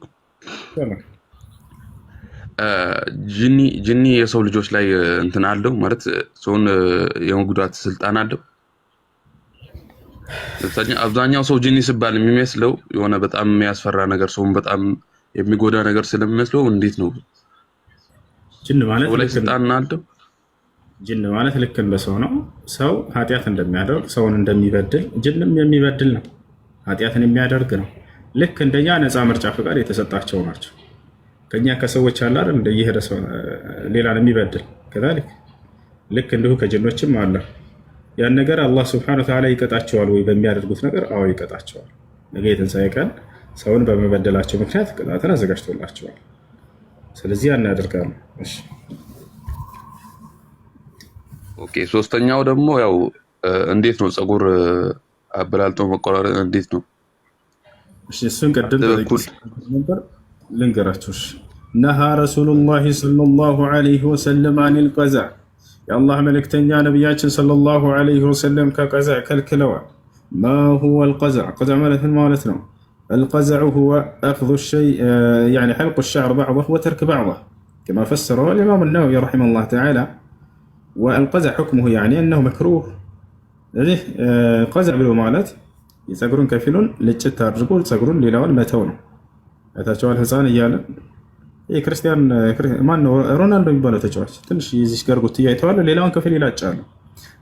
[SPEAKER 4] ጂኒ የሰው ልጆች ላይ እንትን አለው ማለት ሰውን የመጉዳት ስልጣን አለው? አብዛኛው ሰው ጂኒ ሲባል የሚመስለው የሆነ በጣም የሚያስፈራ ነገር ሰውን በጣም የሚጎዳ ነገር ስለሚመስለው እንዴት ነው
[SPEAKER 1] ጂን ማለት
[SPEAKER 4] ላይ ስልጣን አለው?
[SPEAKER 1] ጂን ማለት ልክ እንደ ሰው ነው። ሰው ኃጢአት እንደሚያደርግ ሰውን እንደሚበድል ጂንም የሚበድል ነው፣ ኃጢአትን የሚያደርግ ነው። ልክ እንደኛ ነፃ ምርጫ ፍቃድ የተሰጣቸው ናቸው። ከኛ ከሰዎች አለ አይደል እንደየሄደ ሰው ሌላን የሚበድል ከዛልክ ልክ እንዲሁ ከጂኖችም አለ። ያን ነገር አላህ ሱብሓነሁ ወተዓላ ይቀጣቸዋል ወይ በሚያደርጉት ነገር? አዎ ይቀጣቸዋል። ነገ የትንሣኤ ቀን ሰውን በመበደላቸው ምክንያት ቅጣትን አዘጋጅቶላቸዋል። ስለዚህ ያን ያደርጋሉ። እሺ
[SPEAKER 4] ኦኬ። ሶስተኛው ደግሞ ያው እንዴት ነው ፀጉር አበላልጦ መቆራረጥ እንዴት ነው?
[SPEAKER 1] እሺ እሱን ቀደም ነበር ልንገራችሁ። ነሃ ረሱሉላህ ሰለላሁ ዐለይሂ ወሰለም አኒል ቀዛዕ፣ የአላህ መልእክተኛ ነቢያችን ሰለላሁ ዐለይሂ ወሰለም ከቀዛዕ ከልክለዋል። ማ ሁወ አልቀዛዕ? ቀዛዕ ማለት ምን ማለት ነው? القزع هو أخذ الشيء يعني حلق الشعر بعضه وترك بعضه كما فسره الإمام النووي رحمه الله تعالى. والقزع حكمه يعني أنه مكروه. قزع بالمالات يسقرون كفيلون لجت الرجول يسقرون ليلون متون أتشوال حسان يالا إيه كريستيان ما إنه رونالدو يبغى تشوال تنش يزيشكر قلت يا يتوالى ليلون كفيل لا تشال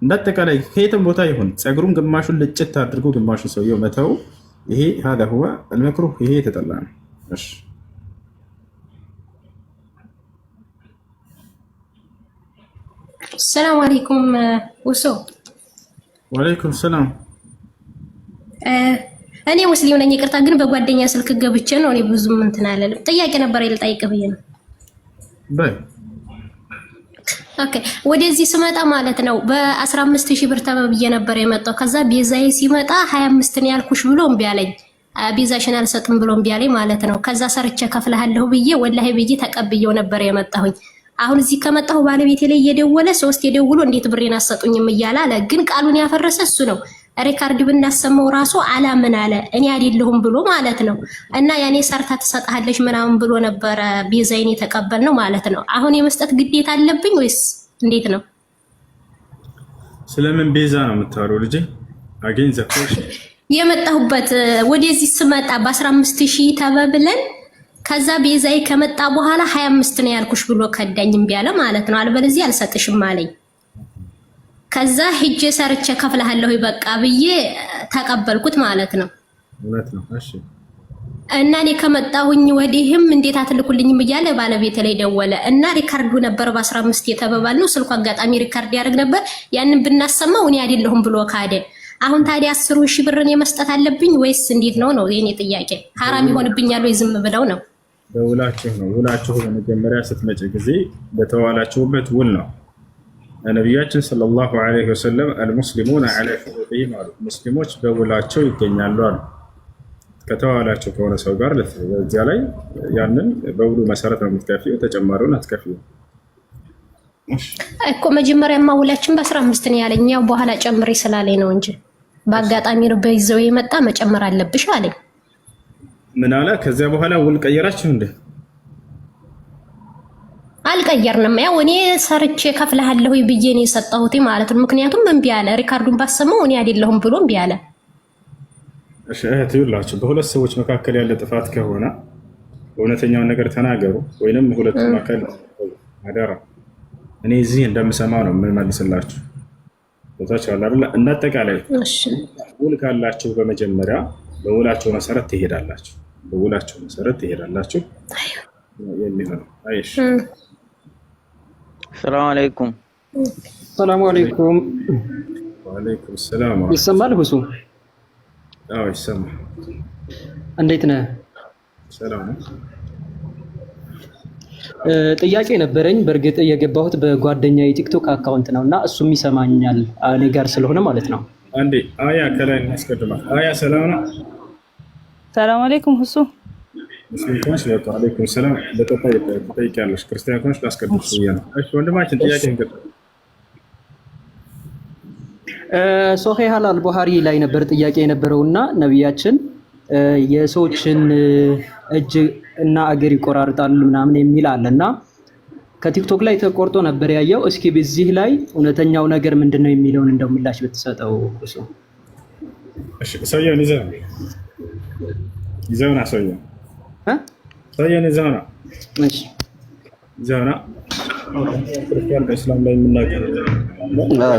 [SPEAKER 1] ندتك عليه كيتم بوتايهون يسقرون قماشو لجت الرجول قماشو سويه متو إيه هذا هو المكروه هي تطلعنا. إيش
[SPEAKER 5] السلام عليكم وسو.
[SPEAKER 1] وعليكم السلام.
[SPEAKER 5] እኔ ሙስሊም ነኝ። ይቅርታ ግን በጓደኛ ስልክ ገብቼ ነው። እኔ ብዙም እንትን አላለም። ጥያቄ ነበር ልጠይቅህ ብዬ ነው።
[SPEAKER 1] በይ
[SPEAKER 5] ኦኬ። ወደዚህ ስመጣ ማለት ነው በ15000 ብር ተበብዬ ነበር የመጣው። ከዛ ቤዛዬ ሲመጣ 25 ነው ያልኩሽ ብሎ እምቢ አለኝ። ቤዛሽን አልሰጥም ብሎ እምቢ አለኝ ማለት ነው። ከዛ ሰርቼ ከፍልሃለሁ ብዬ ወላሂ ብዬ ተቀብዬው ነበር የመጣሁኝ። አሁን እዚህ ከመጣሁ ባለቤቴ ላይ እየደወለ 3 የደውሎ እንዴት ብሬን አሰጡኝም እያለ አለ። ግን ቃሉን ያፈረሰ እሱ ነው። ሪካርድ ብናሰማው ራሱ አላምን አለ። እኔ አይደለሁም ብሎ ማለት ነው። እና ያኔ ሰርታ ትሰጣለች ምናምን ብሎ ነበር ቤዛዬን የተቀበልነው ማለት ነው። አሁን የመስጠት ግዴታ አለብኝ ወይስ እንዴት ነው?
[SPEAKER 1] ስለምን ቤዛ ነው የምታወራው ልጄ? አገኝ ዘፈሽ
[SPEAKER 5] የመጣሁበት ወደዚህ ስመጣ በ15000 ተበብለን ከዛ ቤዛዬ ከመጣ በኋላ 25 ነው ያልኩሽ ብሎ ከዳኝም ቢያለ ማለት ነው። አልበለዚህ አልሰጥሽም አለኝ። ከዛ ሂጄ ሰርቼ ከፍልሃለሁ በቃ ብዬ ተቀበልኩት ማለት ነው።
[SPEAKER 1] እውነት ነው። እሺ
[SPEAKER 5] እና እኔ ከመጣሁኝ ወዲህም እንዴት አትልኩልኝም እያለ ባለቤቴ ላይ ደወለ እና ሪካርዱ ነበር በ15 የተበባልነው። ስልኩ አጋጣሚ ሪካርድ ያደርግ ነበር። ያንን ብናሰማው እኔ አይደለሁም ብሎ ካደ። አሁን ታዲያ 10000 ብርን የመስጠት አለብኝ ወይስ እንዴት ነው ነው የኔ ጥያቄ? ሐራም ይሆንብኛል ወይ ዝም ብለው ነው?
[SPEAKER 1] በውላችሁ ነው። ውላችሁ በመጀመሪያ ስትመጪ ጊዜ በተዋላችሁበት ውል ነው። ነቢያችን ሰለላሁ ዐለይሂ ወሰለም አልሙስሊሙን ዐላ ሹሩጢሂም አሉ። ሙስሊሞች በውላቸው ይገኛሉ አሉ። ከተዋላቸው ከሆነ ሰው ጋር በዚያ ላይ ያንን በውሉ መሰረት ነው የምትከፍይው፣ ተጨማሪውን አትከፍይው
[SPEAKER 5] እኮ። መጀመሪያማ ውላችን በ15 ነው ያለኝ፣ ያው በኋላ ጨምሬ ስላለኝ ነው እንጂ በአጋጣሚ ነው በይዘው የመጣ መጨመር አለብሽ አለኝ።
[SPEAKER 1] ምን አለ? ከዚያ በኋላ ውል ቀየራችሁ እንዴ?
[SPEAKER 5] አልቀየርንም። ያው እኔ ሰርቼ ከፍልሃለሁ ብዬ ነው የሰጠሁት ማለት ነው። ምክንያቱም እምቢ አለ። ሪካርዱን ባሰማው እኔ አይደለሁም ብሎ እምቢ አለ።
[SPEAKER 1] እሺ እህት ይኸውላችሁ፣ በሁለት ሰዎች መካከል ያለ ጥፋት ከሆነ እውነተኛውን ነገር ተናገሩ፣ ወይንም ሁለቱም አካል አደራ። እኔ እዚህ እንደምሰማ ነው የምመልስላችሁ። ቦታች አለ አይደል? እንዳጠቃላይ ውል ካላችሁ በመጀመሪያ በውላችሁ መሰረት ትሄዳላችሁ። በውላችሁ መሰረት ትሄዳላችሁ የሚሆነው። አይሽ
[SPEAKER 6] ሰላም አለይኩም።
[SPEAKER 7] ሰላም አለይኩም።
[SPEAKER 1] ወአለይኩም ሰላም።
[SPEAKER 7] ይሰማል ሁሱ?
[SPEAKER 1] አዎ ይሰማል።
[SPEAKER 7] እንዴት ነህ?
[SPEAKER 1] ሰላም ነው።
[SPEAKER 7] ጥያቄ ነበረኝ። በእርግጥ የገባሁት በጓደኛ የቲክቶክ አካውንት ነው እና እሱም ይሰማኛል እኔ ጋር ስለሆነ ማለት ነው።
[SPEAKER 1] አንዴ አያ ከላይ እናስቀድማል። አያ ሰላም ነው።
[SPEAKER 8] ሰላም አለይኩም ሁሱ።
[SPEAKER 1] ሙስሊም ከሆንሽ በቃ አለይኩም ሰላም በቀጣይ ትጠይቂያለሽ። ክርስቲያን ከሆንሽ ላስቀድምሽ ብዬ ነው። እሺ ወንድማችን ጥያቄ እንቀጥል።
[SPEAKER 7] ሶሒህ አልቡኻሪ ላይ ነበር ጥያቄ የነበረውና ነቢያችን የሰዎችን እጅ እና እግር ይቆራርጣሉ ምናምን የሚል አለና ከቲክቶክ ላይ ተቆርጦ ነበር ያየው። እስኪ በዚህ ላይ እውነተኛው ነገር ምንድነው የሚለውን እንደው ምላሽ ብትሰጠው እሱ።
[SPEAKER 1] እሺ ሰውየውን ይዘውና ሰውየውን ይዘውና
[SPEAKER 7] እሺ
[SPEAKER 1] ይዘውና ክርስቲያን በእስላም ላይ የምናገር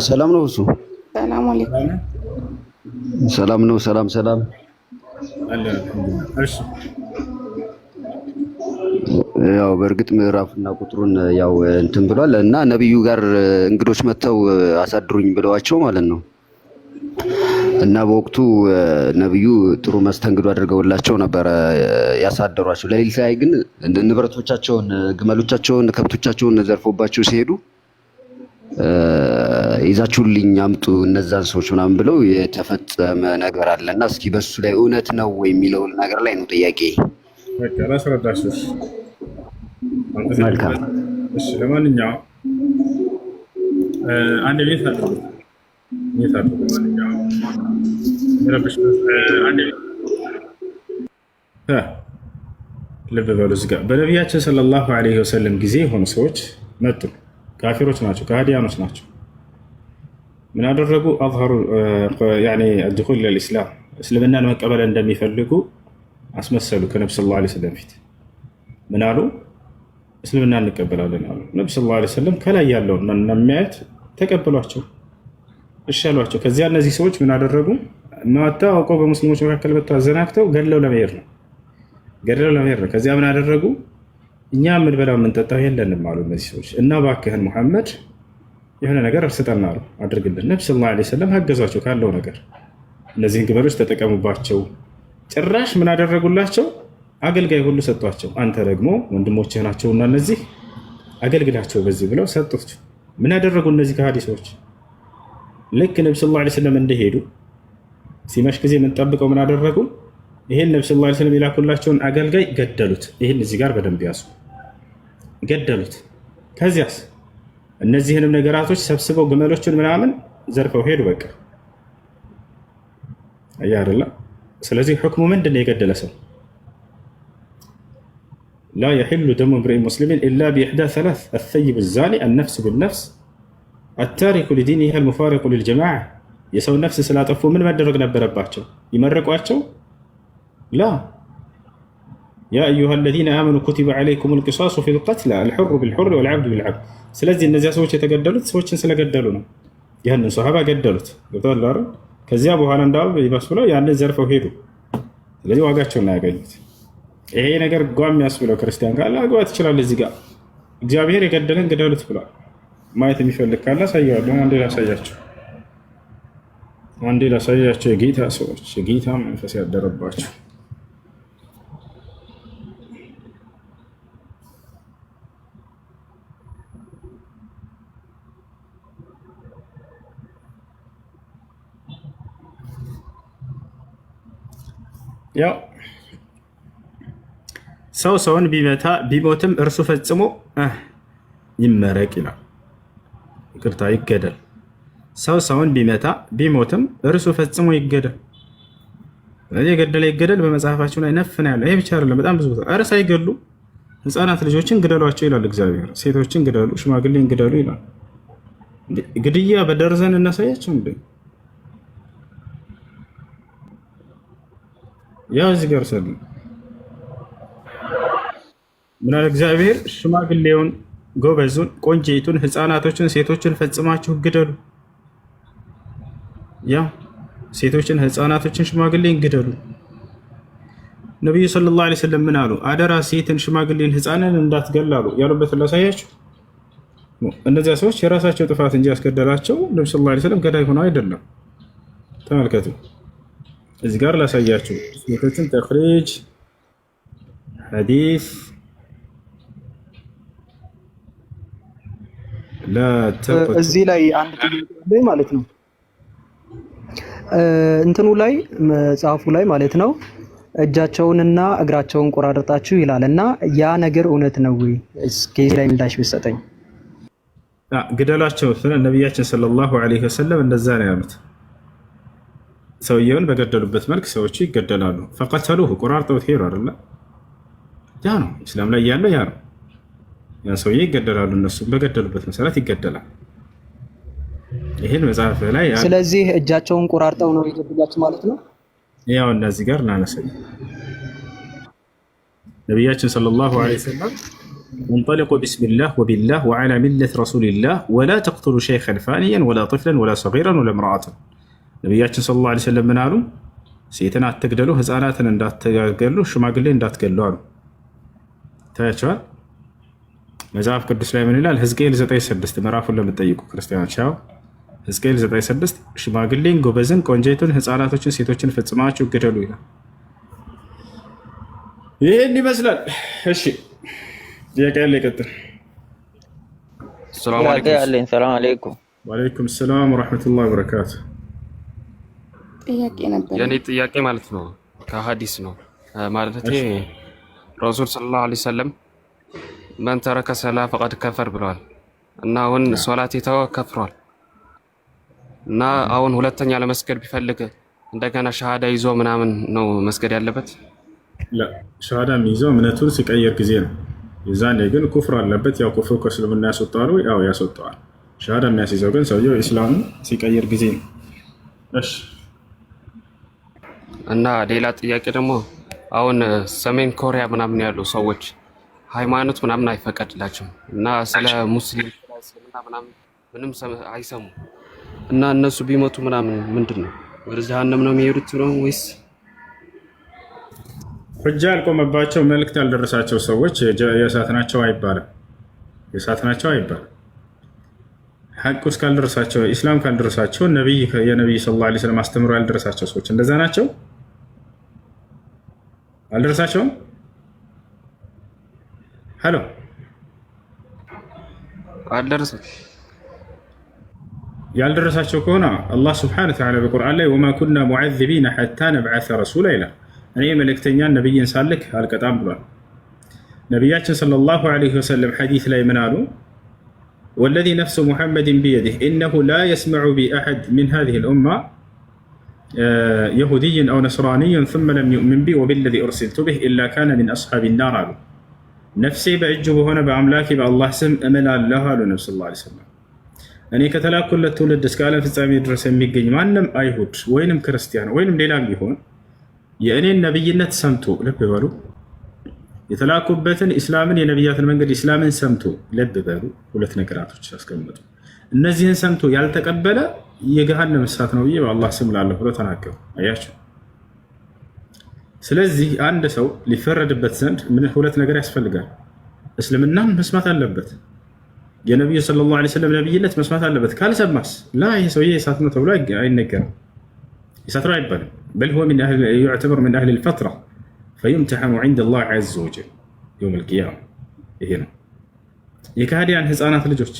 [SPEAKER 9] ሰላም ነው እሱ።
[SPEAKER 8] ሰላም አለይኩም።
[SPEAKER 9] ሰላም ነው። ሰላም
[SPEAKER 1] አለ። እሺ
[SPEAKER 9] ያው በእርግጥ ምዕራፍና ቁጥሩን ያው እንትን ብሏል እና ነብዩ ጋር እንግዶች መጥተው አሳድሩኝ ብለዋቸው ማለት ነው። እና በወቅቱ ነብዩ ጥሩ መስተንግዶ አድርገውላቸው ነበር ያሳደሯቸው። ለሊት ላይ ግን ንብረቶቻቸውን፣ ግመሎቻቸውን፣ ከብቶቻቸውን ዘርፎባቸው ሲሄዱ ይዛችሁልኝ አምጡ እነዛን ሰዎች ምናምን ብለው የተፈጸመ ነገር አለና እስኪ በሱ ላይ እውነት ነው ወይ የሚለው ነገር ላይ ነው ጥያቄ።
[SPEAKER 1] በቃ ላስረዳሽ።
[SPEAKER 9] መልካም።
[SPEAKER 1] እሺ ለማንኛውም አንድ ቤት አለ። ለማንኛውም ረብሽ አንድ ልብ በሉ እዚህ ጋር በነቢያችን ሰለላሁ ዐለይሂ ወሰለም ጊዜ የሆኑ ሰዎች መጡ። ካፊሮች ናቸው፣ ከሃዲያኖች ናቸው። ምን አደረጉ? አظهሩ يعني الدخول الى الاسلام እስልምናን መቀበል እንደሚፈልጉ አስመሰሉ። ከነብዩ ሰለላሁ ዐለይሂ ወሰለም ፊት ምን አሉ? እስልምና እንቀበላለን አሉ። ነብዩ ሰለላሁ ዐለይሂ ወሰለም ከላይ ያለው እና የሚያዩት ተቀበሏቸው፣ እሺ አሏቸው። ከዚያ እነዚህ ሰዎች ምን አደረጉ? ማታ አውቀው በሙስሊሞች መካከል መጥተው አዘናግተው ገድለው ለመሄድ ነው። ከዚያ ምን አደረጉ? እኛ የምንበላው የምንጠጣው የለንም አሉ እነዚህ ሰዎች። እና እባክህን ሙሐመድ የሆነ ነገር እርስጠና አሉ፣ አድርግልን። ነብዩ ሰለላሁ ዐለይሂ ወሰለም አገዟቸው ካለው ነገር። እነዚህን ግመሎች ተጠቀሙባቸው። ጭራሽ ምን አደረጉላቸው? አገልጋይ ሁሉ ሰጧቸው። አንተ ደግሞ ወንድሞችህ ናቸውና እነዚህ አገልግላቸው በዚህ ብለው ሰጡት። ምን ያደረጉ እነዚህ ከሃዲ ሰዎች? ልክ ነብዩ ሰለላሁ ዐለይሂ ወሰለም እንደሄዱ ሲመሽ ጊዜ የምንጠብቀው ምን አደረጉ? ይሄን ነብዩ ሰለላሁ ዐለይሂ ወሰለም የላኩላቸውን አገልጋይ ገደሉት። ይሄን እዚህ ጋር በደንብ ያዙ፣ ገደሉት። ከዚያስ እነዚህንም ነገራቶች ሰብስበው ግመሎችን ምናምን ዘርፈው ሄዱ። በቃ አያ አይደለ? ስለዚህ ሕክሙ ምንድነው? የገደለ ሰው ላ የሕሉ ደሙ እምሪእ ሙስሊሚን ኢላ ቢኢሕዳ ሰላስ አሰይብ ዛኒ አልነፍስ ብልነፍስ አታሪኩ ሊዲኒሂ አልሙፋሪቁ ሊልጀማዓ። የሰው ነፍስ ስላጠፉ ምን መደረግ ነበረባቸው? ይመረቋቸው? ላ ያ አዩሃ አለዚነ አመኑ ኩቲበ ዐለይኩም አልቂሳሱ ፊል ቀትላ አልሑሩ ቢልሑሪ ወልዓብዱ ቢልዓብድ። ስለዚህ እነዚያ ሰዎች የተገደሉት ሰዎችን ስለገደሉ ነው። ያንን ሰሃባ ገደሉት። ገብቶሃል አይደል? ከዚያ በኋላ እንዳው ይባስ ብለው ያንን ዘርፈው ሄዱ። ስለዚህ ዋጋቸውን ያገኙት። ይሄ ነገር ጓም ያስብለው ክርስቲያን ካለ አግባት ይችላል። እዚህ ጋር እግዚአብሔር የገደለን ገደሉት ብሏል። ማየት የሚፈልግ ካለ አሳያለሁ። አንዴ ላሳያቸው የጌታ ሰዎች፣ የጌታ መንፈስ ያደረባቸው ያው ሰው ሰውን ቢመታ ቢሞትም እርሱ ፈጽሞ ይመረቅ ይላል። ይቅርታ ይገደል። ሰው ሰውን ቢመታ ቢሞትም እርሱ ፈጽሞ ይገደል። ስለዚህ የገደለ ይገደል በመጽሐፋቸው ላይ ነፍን ያለ። ይሄ ብቻ አይደለም፣ በጣም ብዙ ቦታ ኧረ ሳይገሉ ህፃናት ልጆችን ግደሏቸው ይላል እግዚአብሔር። ሴቶችን ግደሉ፣ ሽማግሌን ግደሉ ይላል። ግድያ በደርዘን እናሳያቸው እንዴ? ያው እዚህ ጋር ሰል ምን አለ እግዚአብሔር? ሽማግሌውን፣ ጎበዙን፣ ቆንጆይቱን፣ ህፃናቶችን፣ ሴቶችን ፈጽማችሁ ግደሉ። ያው ሴቶችን፣ ህፃናቶችን፣ ሽማግሌን ግደሉ። ነቢዩ ሰለላሁ ዐለይሂ ወሰለም ምን አሉ? አደራ ሴትን፣ ሽማግሌን፣ ህፃንን እንዳትገላሉ ያሉበትን ላሳያችሁ። እነዚያ ሰዎች የራሳቸው ጥፋት እንጂ ያስገደላቸው ነቢ ሰለላሁ ዐለይሂ ወሰለም ገዳይ ሆነው አይደለም። ተመልከቱ፣ እዚህ ጋር ላሳያችሁ። ሴቶችን ተኽሪጅ ሐዲስ
[SPEAKER 7] እዚህ ላይ አንድ ጥያቄ ማለት ነው እንትኑ ላይ መጽሐፉ ላይ ማለት ነው እጃቸውንና እግራቸውን ቆራርጣችሁ ይላል እና ያ ነገር እውነት ነው ወይ? እስኪ ላይ ምላሽ ብትሰጠኝ።
[SPEAKER 1] ግደላቸው ስለ ነቢያችን ሰለላሁ ዐለይሂ ወሰለም እንደዛ ነው ያሉት። ሰውየውን በገደሉበት መልክ ሰዎቹ ይገደላሉ። ፈቀተሉሁ ቆራርጠውት ሄዱ አይደለ? ያ ነው እስላም ላይ ያለው ያ ነው። ያ ሰውዬ ይገደላሉ፣ እነሱ በገደሉበት መሰረት ይገደላል። ይሄን መጽሐፍ ላይ
[SPEAKER 7] ስለዚህ እጃቸውን ቆራርጠው ነው የገደሏቸው ማለት ነው።
[SPEAKER 1] ያው እነዚህ ጋር እናነሳኝ ነቢያችን ሰለላሁ ዐለይሂ ወሰለም እንጠልቁ ቢስሚላህ ወቢላህ ወዐላ ሚለት ረሱሊላህ ወላ ተቅቱሉ ሸይኸን ፋኒየን ወላ ጥፍለን ወላ ሰጊረን ወላ ምርአተን። ነቢያችን ሰለላሁ ዐለይሂ ወሰለም ምን አሉ? ሴትን አትግደሉ፣ ህፃናትን እንዳትገሉ፣ ሽማግሌ እንዳትገሉ አሉ። ታያቸዋል። መጽሐፍ ቅዱስ ላይ ምን ይላል? ሕዝቅኤል 9:6 ምዕራፉን ለምትጠይቁ ክርስቲያኖች ያው ሕዝቅኤል 9:6 ሽማግሌን፣ ጎበዝን፣ ቆንጆይቱን፣ ህፃናቶችን፣ ሴቶችን ፈጽማችሁ ግደሉ ይላል። ይህን ይመስላል። እሺ ጥያቄ ያለ ይቀጥል።
[SPEAKER 6] ሰላም አለይኩም።
[SPEAKER 1] ወአለይኩም ሰላም ወራህመቱላሂ ወበረካቱ።
[SPEAKER 8] ጥያቄ ነበር።
[SPEAKER 6] የኔ ጥያቄ ማለት ነው ከሀዲስ ነው ማለቴ ረሱል ሰለላሁ ዐለይሂ ወሰለም መን ተረከ ሰላ ፈቀድ ከፈር ብለዋል እና አሁን ሶላት የተወ ከፍሯል እና አሁን ሁለተኛ ለመስገድ ቢፈልግ እንደገና ሸሃዳ ይዞ ምናምን ነው መስገድ ያለበት?
[SPEAKER 1] ሸሃዳ የሚይዘው እምነቱን ሲቀየር ጊዜ ነው። የዛኔ ግን ኩፍር አለበት። ያው ኩፍር ከእስልምና ያስወጣዋል፣ ያው ያስወጣዋል። ሸሃዳ የሚያስይዘው ግን ሰውየው ኢስላምን ሲቀየር ጊዜ ነው። እሺ
[SPEAKER 6] እና ሌላ ጥያቄ ደግሞ አሁን ሰሜን ኮሪያ ምናምን ያሉ ሰዎች ሃይማኖት ምናምን አይፈቀድላቸውም እና ስለ ሙስሊም ምናምን ምንም አይሰሙ እና እነሱ ቢሞቱ ምናምን ምንድን ነው ወደ ጀሃነም ነው የሚሄዱት ነው ወይስ?
[SPEAKER 1] ሁጃ ያልቆመባቸው መልእክት ያልደረሳቸው ሰዎች የእሳት ናቸው አይባልም። የእሳት ናቸው አይባልም። ሐቁ እስካልደረሳቸው ኢስላም ካልደረሳቸው የነቢይ ሰለላሁ ዐለይሂ ወሰለም አስተምሮ ያልደረሳቸው ሰዎች እንደዛ ናቸው። አልደረሳቸውም። ሄሎ
[SPEAKER 6] አልደረሳቸውም።
[SPEAKER 1] ያልደረሳቸው ከሆነ አላህ ስብሐነሁ ወተዓላ በቁርአን ላይ ወማ ኩና ሙዐዚቢነ ሐታ ነብዐሰ ረሱላ ይላል። እኔ መልእክተኛን ነብይን ሳልክ አልቀጣም ብሏል። ነቢያችን ሰለላሁ ዐለይሂ ወሰለም ሐዲስ ላይ ምን አሉ? ወለዚ ነፍሱ ሙሐመድን ቢየዲህ ኢነሁ ላ የስመዑ ቢ አሐድ ሚን ሃዚሂል ኡማ የሁድይን አው ነስራንይን ሱመ ለም ዩእሚን ቢ ወቢለዚ ኡርሲልቱ ቢህ ኢላ ካነ ሚን አስሓቢ ናር አሉ። ነፍሴ በእጁ በሆነ በአምላኬ በአላህ ስም እምላለሁ አሉ ነቢ ሰለላሁ ዐለይሂ ወሰለም። እኔ ከተላኩለት ትውልድ እስከ ዓለም ፍጻሜ ድረስ የሚገኝ ማንም አይሁድ ወይንም ክርስቲያን ወይንም ሌላ ቢሆን የእኔን ነብይነት ሰምቶ ልብ በሉ፣ የተላኩበትን ኢስላምን የነቢያትን መንገድ ኢስላምን ሰምቶ ልብ በሉ፣ ሁለት ነገራቶች አስቀምጡ። እነዚህን ሰምቶ ያልተቀበለ የገሃነም እሳት ነው ብዬ በአላህ ስም ላለሁ ብሎ ተናገሩ። አያቸው። ስለዚህ አንድ ሰው ሊፈረድበት ዘንድ ሁለት ነገር ያስፈልጋል። እስልምናን መስማት አለበት። የነቢዩ ሰለላሁ ዐለይሂ ወሰለም ነብይነት መስማት አለበት። ካልሰማስ ላ ይህ ሰውዬ እሳት ነው ተብሎ አይነገርም። እሳት ነው አይባልም። በል ሁወ ዩዕተበር ሚን አህሊ ልፈትራ ፈዩምተሐኑ ዐንደ ላህ ዐዘ ወጀል የውም ልቅያማ። ይሄ ነው የካህዲያን ህፃናት ልጆች።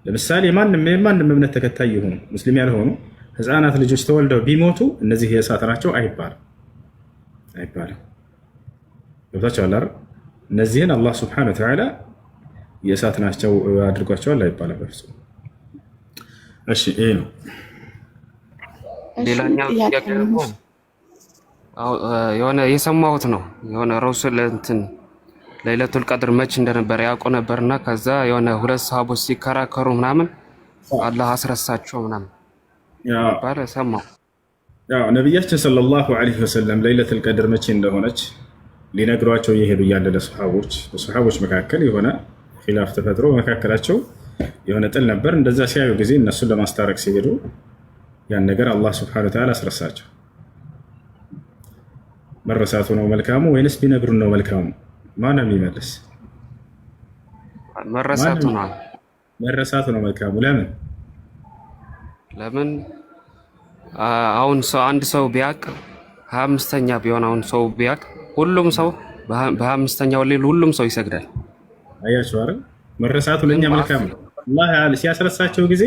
[SPEAKER 1] ለምሳሌ ማንም እምነት ተከታይ የሆኑ ሙስሊም ያልሆኑ ህፃናት ልጆች ተወልደው ቢሞቱ እነዚህ የእሳት ናቸው አይባልም። አይባልም። ገብታችኋል አይደል? እነዚህን አላህ ሱብሓነሁ ወተዓላ የእሳት ናቸው አድርጓቸዋል አይባልም በፍጹም። እሺ ይሄ ነው።
[SPEAKER 6] ሌላኛው ጥያቄ ደግሞ የሆነ የሰማሁት ነው። የሆነ ረሱል እንትን ለይለቱል ቀድር መች እንደነበረ ያውቁ ነበርና ከዛ የሆነ ሁለት ሰሃቦች ሲከራከሩ ምናምን አላህ አስረሳቸው ምናምን ባለ ሰማሁ።
[SPEAKER 1] ያው ነብያችን ሰለላሁ ዐለይሂ ወሰለም ለይለቱል ቀድር መቼ እንደሆነች ሊነግሯቸው እየሄዱ እያለ ለሰሃቦች መካከል የሆነ ኺላፍ ተፈጥሮ መካከላቸው የሆነ ጥል ነበር። እንደዛ ሲያዩ ጊዜ እነሱን ለማስታረቅ ሲሄዱ ያን ነገር አላህ ሱብሓነሁ ወተዓላ አስረሳቸው። መረሳቱ ነው መልካሙ ወይንስ ቢነግሩን ነው መልካሙ? ማነው የሚመልስ? መረሳቱ ነው መልካሙ። ለምን
[SPEAKER 6] አሁን ሰው አንድ ሰው ቢያቅ 25ኛ ቢሆን አሁን ሰው ቢያቅ ሁሉም ሰው በ25ኛው ሌሊት ሁሉም ሰው ይሰግዳል።
[SPEAKER 1] አያችሁ አይደል? መረሳቱ ለኛ መልካም ነው። አላህ ሲያስረሳቸው ጊዜ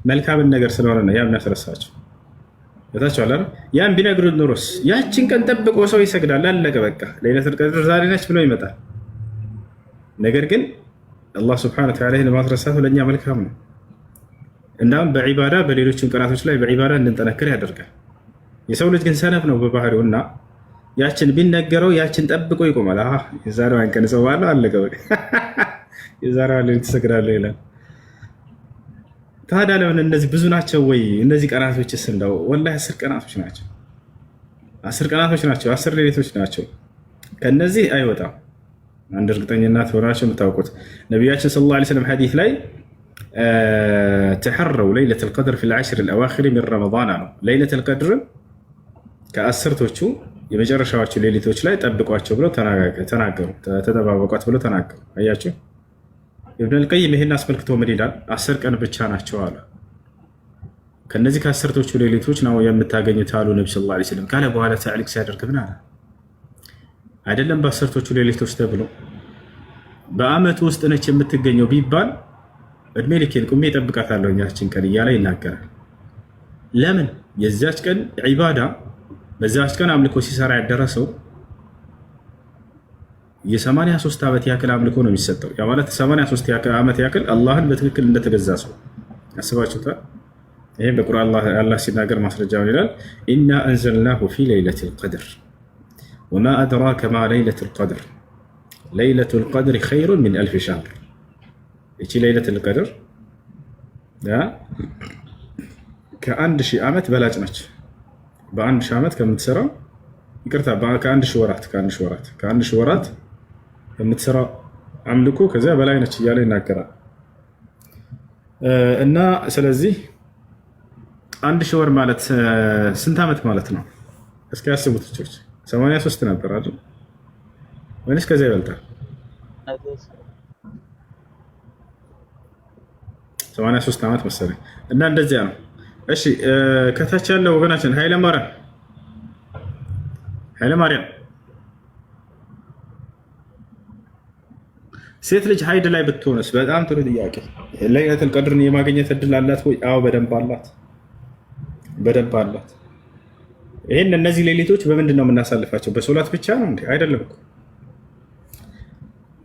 [SPEAKER 1] መልካምን ነገር ስለሆነ ነው ያን ያስረሳቸው። በታችኋል አይደል? ያን ቢነግሩት ኑሮስ ያችን ቀን ጠብቆ ሰው ይሰግዳል። አለቀ በቃ። ለይለቱል ቀድር ዛሬ ነች ብሎ ይመጣል። ነገር ግን አላህ ሱብሓነሁ ወተዓላ ይህን ማስረሳቱ ለኛ መልካም ነው። እናም በዒባዳ በሌሎችም ቀናቶች ላይ በዒባዳ እንድንጠነክር ያደርጋል። የሰው ልጅ ግን ሰነፍ ነው በባህሪው እና ያችን ቢነገረው ያችን ጠብቆ ይቆማል። የዛሬዋን ቀን ሰው ባለው አለቀ በቃ የዛሬዋን ሌሊት ትሰግዳለህ ይላል። ታዲያ ለምን እነዚህ ብዙ ናቸው ወይ? እነዚህ ቀናቶችስ እንደው ወላሂ 10 ቀናቶች ናቸው። 10 ቀናቶች ናቸው። 10 ሌሊቶች ናቸው። ከነዚህ አይወጣም። አንድ እርግጠኝነት ሆናችሁ የምታውቁት ነቢያችን ሰለላሁ ዐለይሂ ወሰለም ሐዲስ ላይ ተሐረው ለይለቱል ቀድር ፊል ዐሽር አልአዋኺር ሚን ረመዳን ነው። ለይለቱል ቀድርን ከአስርቶቹ የመጨረሻዎቹ ሌሊቶች ላይ ጠብቋቸው ብለው ተናገሩ። ተጠባበቋት ብለው ተናገሩ። አያችሁ ኢብኑ አልቀይም ይሄን አስመልክቶ ምን ይላል? 10 ቀን ብቻ ናቸው አለ። ከነዚህ ከአስርቶቹ ሌሊቶች ነው የምታገኙት አሉ ነብዩ ሰለላሁ ዐለይሂ ወሰለም። ካለ በኋላ ተዕሊቅ ሲያደርግ ምን አለ? አይደለም በአስርቶቹ ሌሊቶች ተብሎ በአመቱ ውስጥ ነች የምትገኘው ቢባል እድሜ ልኬን ቁሜ እጠብቃታለሁ ያችን ቀን እያለ ይናገራል። ለምን? የዛች ቀን ዒባዳ በዛች ቀን አምልኮ ሲሰራ ያደረሰው የ83 ዓመት ያክል አምልኮ ነው የሚሰጠው። ያ ማለት 83 ዓመት ያክል አላህን በትክክል እንደተገዛ ሰው አስባችሁታል። ይሄም በቁርአን አላህ ሲናገር ማስረጃው ይላል ኢና አንዘልናሁ ፊ ለይለቱል ቀድር ወማ አድራከ ማ ለይለቱል ቀድር ለይለቱል ቀድር ኸይሩን ሚን አልፍ ሸህር። እቺ ለይለቱል ቀድር ከአንድ ሺህ ዓመት በላጭ ነች። በአንድ ሺህ ዓመት ከምትሰራው ይቅርታ ከአንድ ሺህ ወራት የምትሰራው አምልኮ ከዚያ በላይ ነች እያለ ይናገራል። እና ስለዚህ 1000 ወር ማለት ስንት ዓመት ማለት ነው? እስኪ ያስቡት ልጆች። 83 ነበር አይደል? ወይስ ከዚያ ይበልጣል? 83 ዓመት መሰለኝ። እና እንደዚያ ነው። እሺ ከታች ያለው ወገናችን ኃይለ ማርያም ሴት ልጅ ሀይድ ላይ ብትሆንስ? በጣም ጥሩ ጥያቄ። ለይለቱል ቀድርን የማግኘት እድል አላት ወይ? አዎ በደንብ አላት። ይህን እነዚህ ሌሊቶች በምንድን ነው የምናሳልፋቸው? በሶላት ብቻ ነው እንዴ? አይደለም እኮ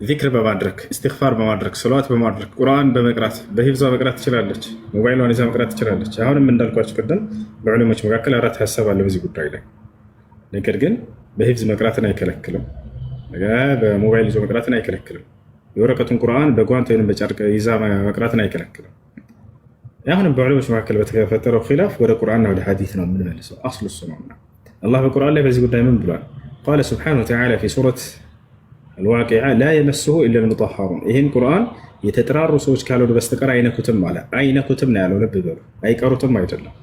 [SPEAKER 1] ዚክር በማድረግ እስትግፋር በማድረግ ሶላት በማድረግ ቁርአን በመቅራት በሂፍዟ መቅራት ትችላለች። ሞባይሏን ይዛ መቅራት ትችላለች። አሁንም እንዳልኳቸው ቅድም በዑለሞች መካከል 4 ሀሳብ አለ በዚህ ጉዳይ ላይ። ነገር ግን በሂፍዝ መቅራትን አይከለክልም። በሞባይል ይዞ መቅራትን አይከለክልም። የወረቀቱን ቁርአን በጓንት ወይም በጨርቅ ይዛ መቅራትን አይከለክልም። አሁንም በዑለሞች መካከል በተፈጠረው ኺላፍ ወደ ቁርአንና ወደ ሐዲስ ነው የምንመልሰው። አስሉ እሱ ነውና አላህ በቁርአን ላይ በዚህ ጉዳይ ምን ብሏል? ቃለ ሱብሓነሁ ወተዓላ ፊ ሱረት አልዋቂዓ ላ የመስሁ ኢላ አልሙጠሀሩን። ይህን ቁርአን የተጠራሩ ሰዎች ካልሆኑ በስተቀር አይነኩትም አለ። አይነኩትም ነው ያለው። ልብ በሉ፣ አይቀሩትም አይደለም።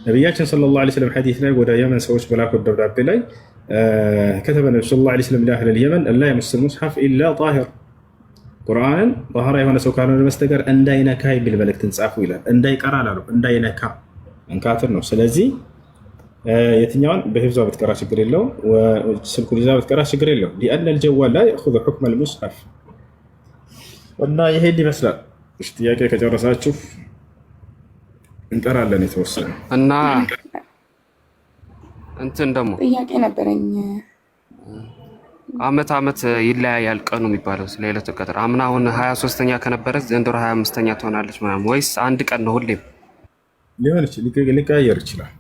[SPEAKER 1] ነቢያችን ሰለላሁ ዐለይሂ ወሰለም ሐዲስ ላይ ወደ የመን ሰዎች በላኩት ደብዳቤ ላይ ከተበ ነብዩ ሰለላሁ ዐለይሂ ወሰለም ላ አህለል የመን አላ የመስል ሙስሐፍ ኢላ ጣሂር፣ ቁርአንን ጣህራ የሆነ ሰው ካልሆነ በስተቀር እንዳይነካ የሚል መልእክትን ጻፉ ይላል። እንዳይቀራ አላሉ፣ እንዳይነካ መንካትን ነው። ስለዚህ የትኛውን በሂፍዟ ብትቀራ ችግር የለው፣ ስልኩን ይዛ ብትቀራ ችግር የለው። ሊአነ ልጀዋል ላ የእኹዙ ሑክመ ልሙስሐፍ። እና ይሄን ይመስላል። ጥያቄ ከጨረሳችሁ እንቀራለን የተወሰነ
[SPEAKER 6] እና እንትን ደግሞ
[SPEAKER 8] ጥያቄ ነበረኝ
[SPEAKER 6] አመት ይለያያል ቀኑ የሚባለው ስለ ለይለቱ ቀድር። አምና አሁን 23ኛ ከነበረች ዘንድሮ 25ኛ ትሆናለች ምናምን ወይስ አንድ ቀን ነው ሁሌም?
[SPEAKER 1] ሊሆን ይችላል፣ ሊቀያየር ይችላል።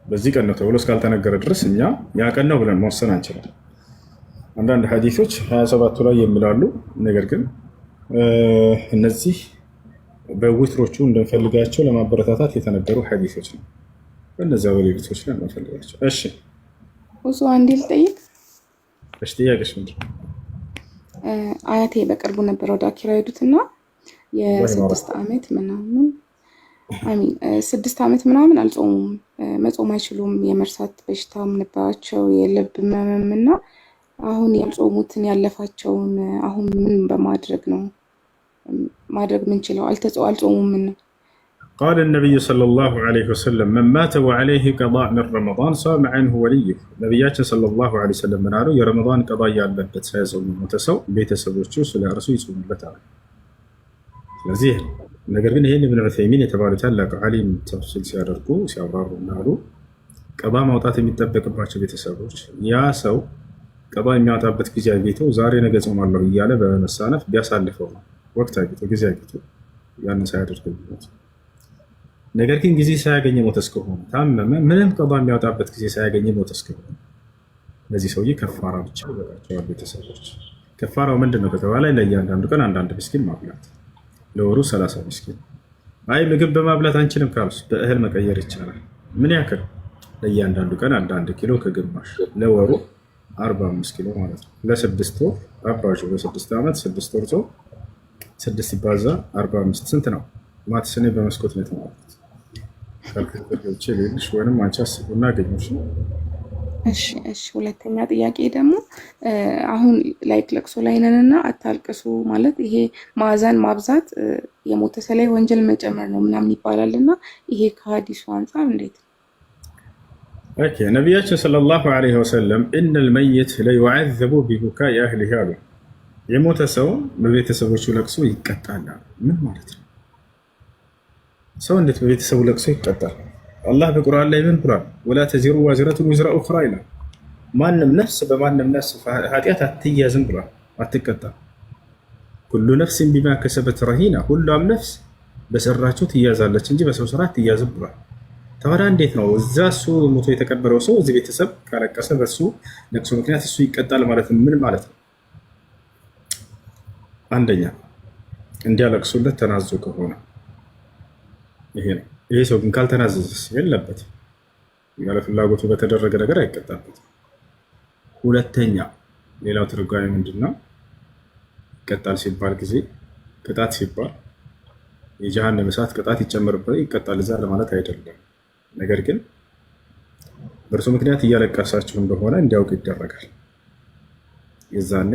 [SPEAKER 1] በዚህ ቀን ነው ተብሎ እስካልተነገረ ድረስ እኛ ያ ቀን ነው ብለን መወሰን አንችልም። አንዳንድ ሐዲሶች 27ቱ ላይ የሚላሉ፣ ነገር ግን እነዚህ በዊትሮቹ እንደምፈልጋቸው ለማበረታታት የተነገሩ ሐዲሶች ነው። በእነዚያ በሌሊቶች ላይ እንደምፈልጋቸው። እሺ
[SPEAKER 8] ብዙ አንዴ ልጠይቅ።
[SPEAKER 1] እሺ ጥያቄሽ ምንድን ነው?
[SPEAKER 8] አያቴ በቅርቡ ነበር ወደ አኪራ ሄዱትና የ6 ዓመት ምናምን 6 ዓመት ምናምን አልጾሙም፣ መጾም አይችሉም። የመርሳት በሽታም ነበራቸው፣ የልብ ህመምም እና አሁን ያልጾሙትን ያለፋቸውን አሁን ምን በማድረግ ነው ማድረግ ምንችለው? አልጾሙም ነው።
[SPEAKER 1] قال النبي صلى الله عليه وسلم من مات وعليه قضاء من رمضان صام عنه وليه ነብያችን صلى الله عليه وسلم ምን አሉ? የረመዳን ቀضاء ያለበት ሳይጾም የሞተ ሰው ቤተሰቦቹ ስለ እርሱ ይጾሙበታል። ስለዚህ ነገር ግን ይሄን ኢብኑ ዑሰይሚን የተባሉ ታላቅ ዓሊም ተፍሲል ሲያደርጉ ሲያብራሩ አሉ ቀባ ማውጣት የሚጠበቅባቸው ቤተሰቦች ያ ሰው ቀባ የሚያወጣበት ጊዜ አግኝተው ዛሬ ነገ ጾማለሁ እያለ በመሳነፍ ቢያሳልፈው ነው። ወቅት አግኝቶ ጊዜ አግኝቶ ያንን ሳያደርግ ነው። ነገር ግን ጊዜ ሳያገኝ ሞተ እስከሆነ ታመመ፣ ምንም ቀባ የሚያወጣበት ጊዜ ሳያገኝ ሞተ እስከሆነ ለዚህ ሰውዬ ከፋራ ብቻ ይበቃቸዋል። ቤተሰቦች ከፋራው ምንድን ነው ከተባለ ለእያንዳንዱ ቀን አንዳንድ ምስኪን ማብላት፣ ለወሩ 30 ምስኪን። አይ ምግብ በማብላት አንችልም ካልስ በእህል መቀየር ይቻላል። ምን ያክል? ለእያንዳንዱ ቀን አንዳንድ ኪሎ ከግማሽ፣ ለወሩ 45 ኪሎ ማለት ነው። ለ6 ወር አባዡ በ6 ዓመት 6 ወር ጾም 6 ሲባዛ 45 ስንት ነው? ማትስኔ በመስኮት ነው የተማሩት። ካልኩሌተሮች ሌልሽ ወይንም አንቺ አስቡና አገኘሽ ነው።
[SPEAKER 8] እሺ ሁለተኛ ጥያቄ ደግሞ አሁን ላይክ ለቅሶ ላይ ነንና አታልቅሱ ማለት ይሄ ማዘን ማብዛት የሞተ ሰው ላይ ወንጀል መጨመር ነው ምናምን ይባላልና ይሄ ከሐዲሱ አንፃር እንዴት?
[SPEAKER 1] ኦኬ ነብያችን ሰለላሁ ዐለይሂ ወሰለም ኢነል መይት ለዩዐዘቡ ቢቡካኢ አህሊሂ አሉ። የሞተ ሰው በቤተሰቦቹ ለቅሶ ይቀጣል። ምን ማለት ነው? ሰው እንዴት በቤተሰቡ ለቅሶ ይቀጣል? አላህ በቁርአን ላይ ምን ብሏል? ወላ ተዚሩ ዋዚረቱን ወዝራ ኡኽራ ይላል። ማንም ነፍስ በማንም ነፍስ ኃጢአት አትያዝም ብሏል፣ አትቀጣም። ኩሉ ነፍስን ቢማ ከሰበት ረሂና፣ ሁሏም ነፍስ በሰራቸው ትያዛለች እንጂ በሰው ስራ አትያዝም ብሏል። ታዲያ እንዴት ነው እዛ እሱ ሞቶ የተቀበረው ሰው እዚህ ቤተሰብ ካለቀሰ በሱ ለቅሶ ምክንያት እሱ ይቀጣል ማለት ምን ማለት ነው? አንደኛ እንዲያለቅሱለት ተናዞ ከሆነ ይሄ ነው። ይሄ ሰው ግን ካልተናዘዘስ የለበትም። ያለ ፍላጎቱ በተደረገ ነገር አይቀጣበትም። ሁለተኛ ሌላው ትርጓሜ ምንድነው? ይቀጣል ሲባል ጊዜ ቅጣት ሲባል የጀሃነም እሳት ቅጣት ይጨመርበት ይቀጣል እዛ ለማለት አይደለም። ነገር ግን በእርሱ ምክንያት እያለቀሳችሁ እንደሆነ እንዲያውቅ ይደረጋል። የዛኔ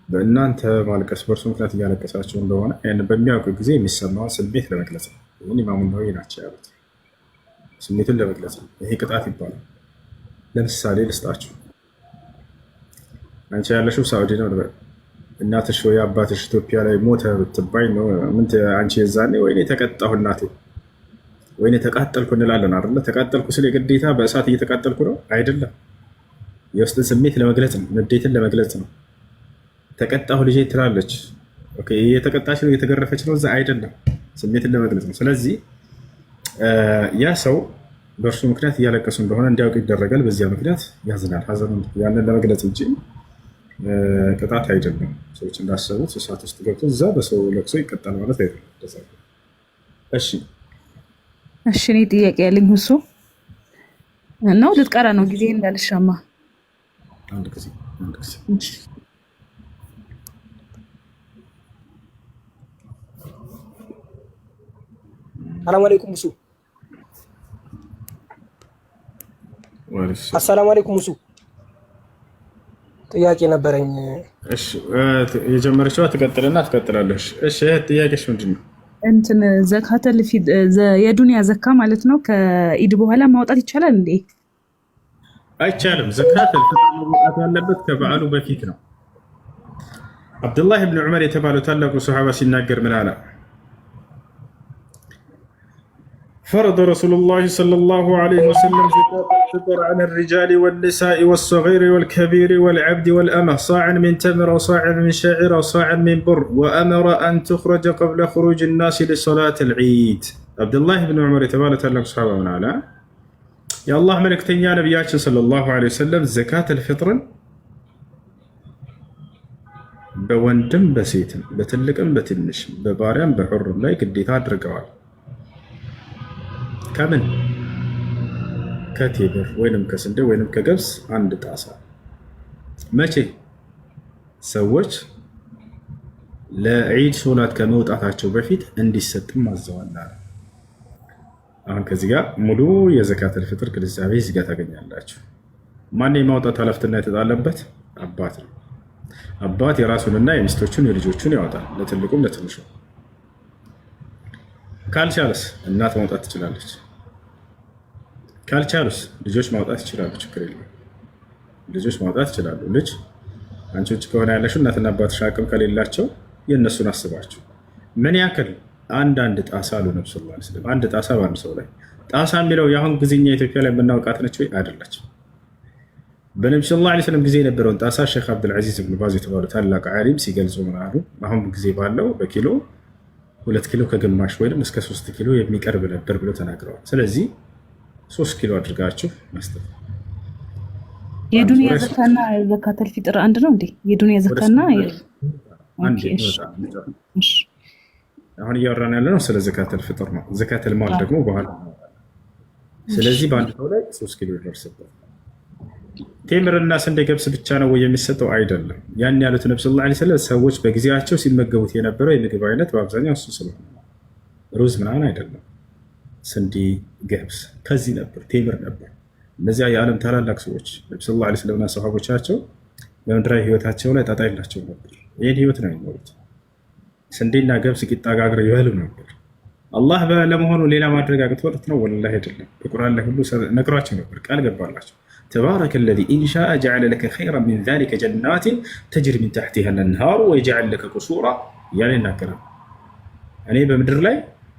[SPEAKER 1] በእናንተ ማልቀስ በእርሱ ምክንያት እያለቀሳችሁ እንደሆነ በሚያውቅ ጊዜ የሚሰማውን ስሜት ለመግለጽ ነው። ይህን ኢማሙ ነወዊ ናቸው ያሉት። ስሜቱን ለመግለጽ ነው። ይሄ ቅጣት ይባላል። ለምሳሌ ልስጣችሁ። አንቺ ያለሽው ሳዑዲ ነው ልበል። እናትሽ ወይ አባትሽ ኢትዮጵያ ላይ ሞተ ብትባይ ነው ምን አንቺ የዛኔ ወይኔ ተቀጣሁ እናቴ ወይኔ ተቃጠልኩ እንላለን አይደለ? ተቃጠልኩ ስለ ግዴታ በእሳት እየተቃጠልኩ ነው አይደለም። የውስጥን ስሜት ለመግለጽ ነው። ንዴትን ለመግለጽ ነው። ተቀጣሁ ልጄ ትላለች። ኦኬ እየተቀጣች ነው እየተገረፈች ነው እዛ አይደለም። ስሜትን ለመግለጽ ነው። ስለዚህ ያ ሰው በእርሱ ምክንያት እያለቀሱ እንደሆነ እንዲያውቅ ይደረጋል። በዚያ ምክንያት ያዝናል። ሀዘኑን ያንን ለመግለጽ እንጂ ቅጣት አይደለም። ሰዎች እንዳሰቡት እሳት ውስጥ ገብቶ እዛ በሰው ለቅሶ ይቀጣል ማለት አይደለም።
[SPEAKER 8] እሺ እኔ ጥያቄ ያለኝ ሁሱ ነው። ልትቀራ ነው ጊዜ እንዳልሻማ
[SPEAKER 1] አንድ ጊዜ
[SPEAKER 10] ሰላም አለይኩም ሙሱ። አሰላሙ አለይኩም ሙሱ። ጥያቄ ነበረኝ።
[SPEAKER 1] እሺ የጀመረችው ትቀጥልና ትቀጥላለሽ። እሺ ጥያቄሽ ምንድነው?
[SPEAKER 8] እንትን ዘካተል ፊት የዱንያ ዘካ ማለት ነው ከኢድ በኋላ ማውጣት ይቻላል እንዴ?
[SPEAKER 1] አይቻልም። ዘካተል ፊት ማውጣት ያለበት ከበዓሉ በፊት ነው። አብዱላህ ኢብኑ ዑመር የተባለው ታላቁ ሱሐባ ሲናገር ምን አለ? فرض رسول الله صلى الله عليه وسلم زكاة الفطر على الرجال والنساء والصغير والكبير والعبد والأمة صاعا من تمر وصاعا من شعير وصاعا من بر وأمر أن تخرج قبل خروج الناس لصلاة العيد. عبد الله بن عمر تبارك الله صحابه من على يا الله ملك تنيا نبياتنا صلى الله عليه وسلم زكاة الفطر بوندم بسيتم بتلقم بتنش بباريم بحرم لا قديتا درقوال كمن كتيبر وينم كسنده وينم كقبس عند طاسه ماشي سوچ ለዒድ ሶላት ከመውጣታቸው በፊት እንዲሰጥም አዘዋል። አሁን ከዚህ ጋር ሙሉ የዘካተል ፍጥር ግንዛቤ እዚህ ጋር ታገኛላችሁ። ማን የማውጣት ኃላፊነት የተጣለበት? አባት ነው። አባት የራሱንና የሚስቶቹን የልጆቹን ያወጣል፣ ለትልቁም ለትንሹ። ካልቻለስ እናት ማውጣት ትችላለች። ካልቻሉስ ልጆች ማውጣት ይችላሉ። ችግር የለም፣ ልጆች ማውጣት ይችላሉ። ልጅ አንቺ ውጭ ከሆነ ያለሽው እናትና አባትሽ አቅም ከሌላቸው የእነሱን አስባችሁ ምን ያክል አንድ ጣሳ አሉ ነብዩ ሰለላሁ ዐለይሂ ወሰለም። አንድ ጣሳ በአንድ ሰው ላይ ጣሳ የሚለው የአሁን ጊዜኛ ኢትዮጵያ ላይ የምናውቃት ነች ወይ? አይደለችም። በነብዩ ሰለላሁ ዐለይሂ ወሰለም ጊዜ የነበረውን ጣሳ ሼክ አብዱልዓዚዝ ብን ባዝ የተባሉ ታላቅ ዓሊም ሲገልጹ ምን አሉ? አሁን ጊዜ ባለው በኪሎ 2 ኪሎ ከግማሽ ወይም እስከ 3 ኪሎ የሚቀርብ ነበር ብሎ ተናግረዋል። ስለዚህ 3 ኪሎ አድርጋችሁ መስጠት።
[SPEAKER 10] የዱንያ ዘካና ዘካተል ፊጥር አንድ ነው እንዴ? የዱንያ ዘካና
[SPEAKER 1] አሁን እያወራን ያለ ነው ስለ ዘካተል ፍጥር ነው። ዘካተል ማል ደግሞ በኋላ። ስለዚህ በአንድ ሰው ላይ 3 ኪሎ ይደርስበት። ቴምርና ስንዴ ገብስ ብቻ ነው ወይ የሚሰጠው? አይደለም። ያን ያሉት ነብዩ ሰለላሁ ዐለይሂ ወሰለም ሰዎች በጊዜያቸው ሲመገቡት የነበረው የምግብ አይነት በአብዛኛው እሱ ስለሆነ ሩዝ ምናምን አይደለም። ስንዴ፣ ገብስ ከዚህ ነበር፣ ቴምር ነበር። እነዚያ የዓለም ታላላቅ ሰዎች ነብዩ ሰለላሁ ዐለይሂ ወሰለምና ሰሃቦቻቸው በምድራዊ ህይወታቸው ላይ ጣጣ የላቸው ነበር። ይህን ህይወት ነው የሚኖሩት። ስንዴና ገብስ ቂጣ ጋግረው ይበሉ ነበር። አላህ ለመሆኑ ሌላ ማድረግ አቅቶት ነው? ወላሂ አይደለም። በቁርአን ላይ ሁሉ ነግሯቸው ነበር፣ ቃል ገባላቸው። ተባረከ ለዚ ኢንሻአ ጀዐለ ለከ ኸይረን ሚን ዛሊከ ጀናትን ተጅሪ ሚን ተሕቲሃ አልአንሃሩ ወየጅዐል ለከ ቁሱራ እያለ ይናገራል። እኔ በምድር ላይ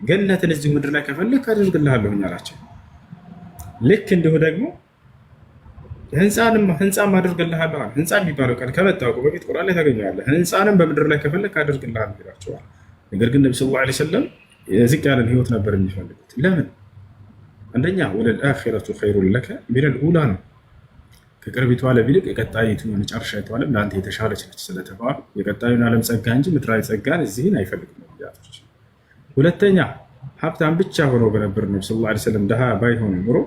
[SPEAKER 1] ገነትን እዚሁ ምድር ላይ ከፈለክ አደርግልሃለሁኝ አላቸው። ልክ እንዲሁ ደግሞ ህንፃም አደርግልሃለሁ። ህንፃ የሚባለው ቃል ከመታወቁ በፊት ቁርአን ላይ ታገኘዋለህ። ህንፃንም በምድር ላይ ከፈለክ አደርግልሃለሁ ይላቸዋል። ነገር ግን ነብዩ ሰለላሁ ዐለይሂ ወሰለም ዝቅ ያለን ህይወት ነበር የሚፈልጉት። ለምን? አንደኛ ወለልአኺረቱ ኸይሩን ለከ ሚነል ኡላ ነው። ከቅርቢቱ ዓለም ይልቅ የቀጣይቱ የመጨረሻይቱ ዓለም ለአንተ የተሻለች ነች ስለተባሉ የቀጣዩን ዓለም ጸጋ እንጂ ምድራዊ ጸጋን እዚህን አይፈልግም ነቢያቶች። ሁለተኛ ሀብታም ብቻ ሆኖ በነበር ነብዩ ሰለላሁ ዐለይሂ ወሰለም ድሃ ባይሆኑ ኑሮ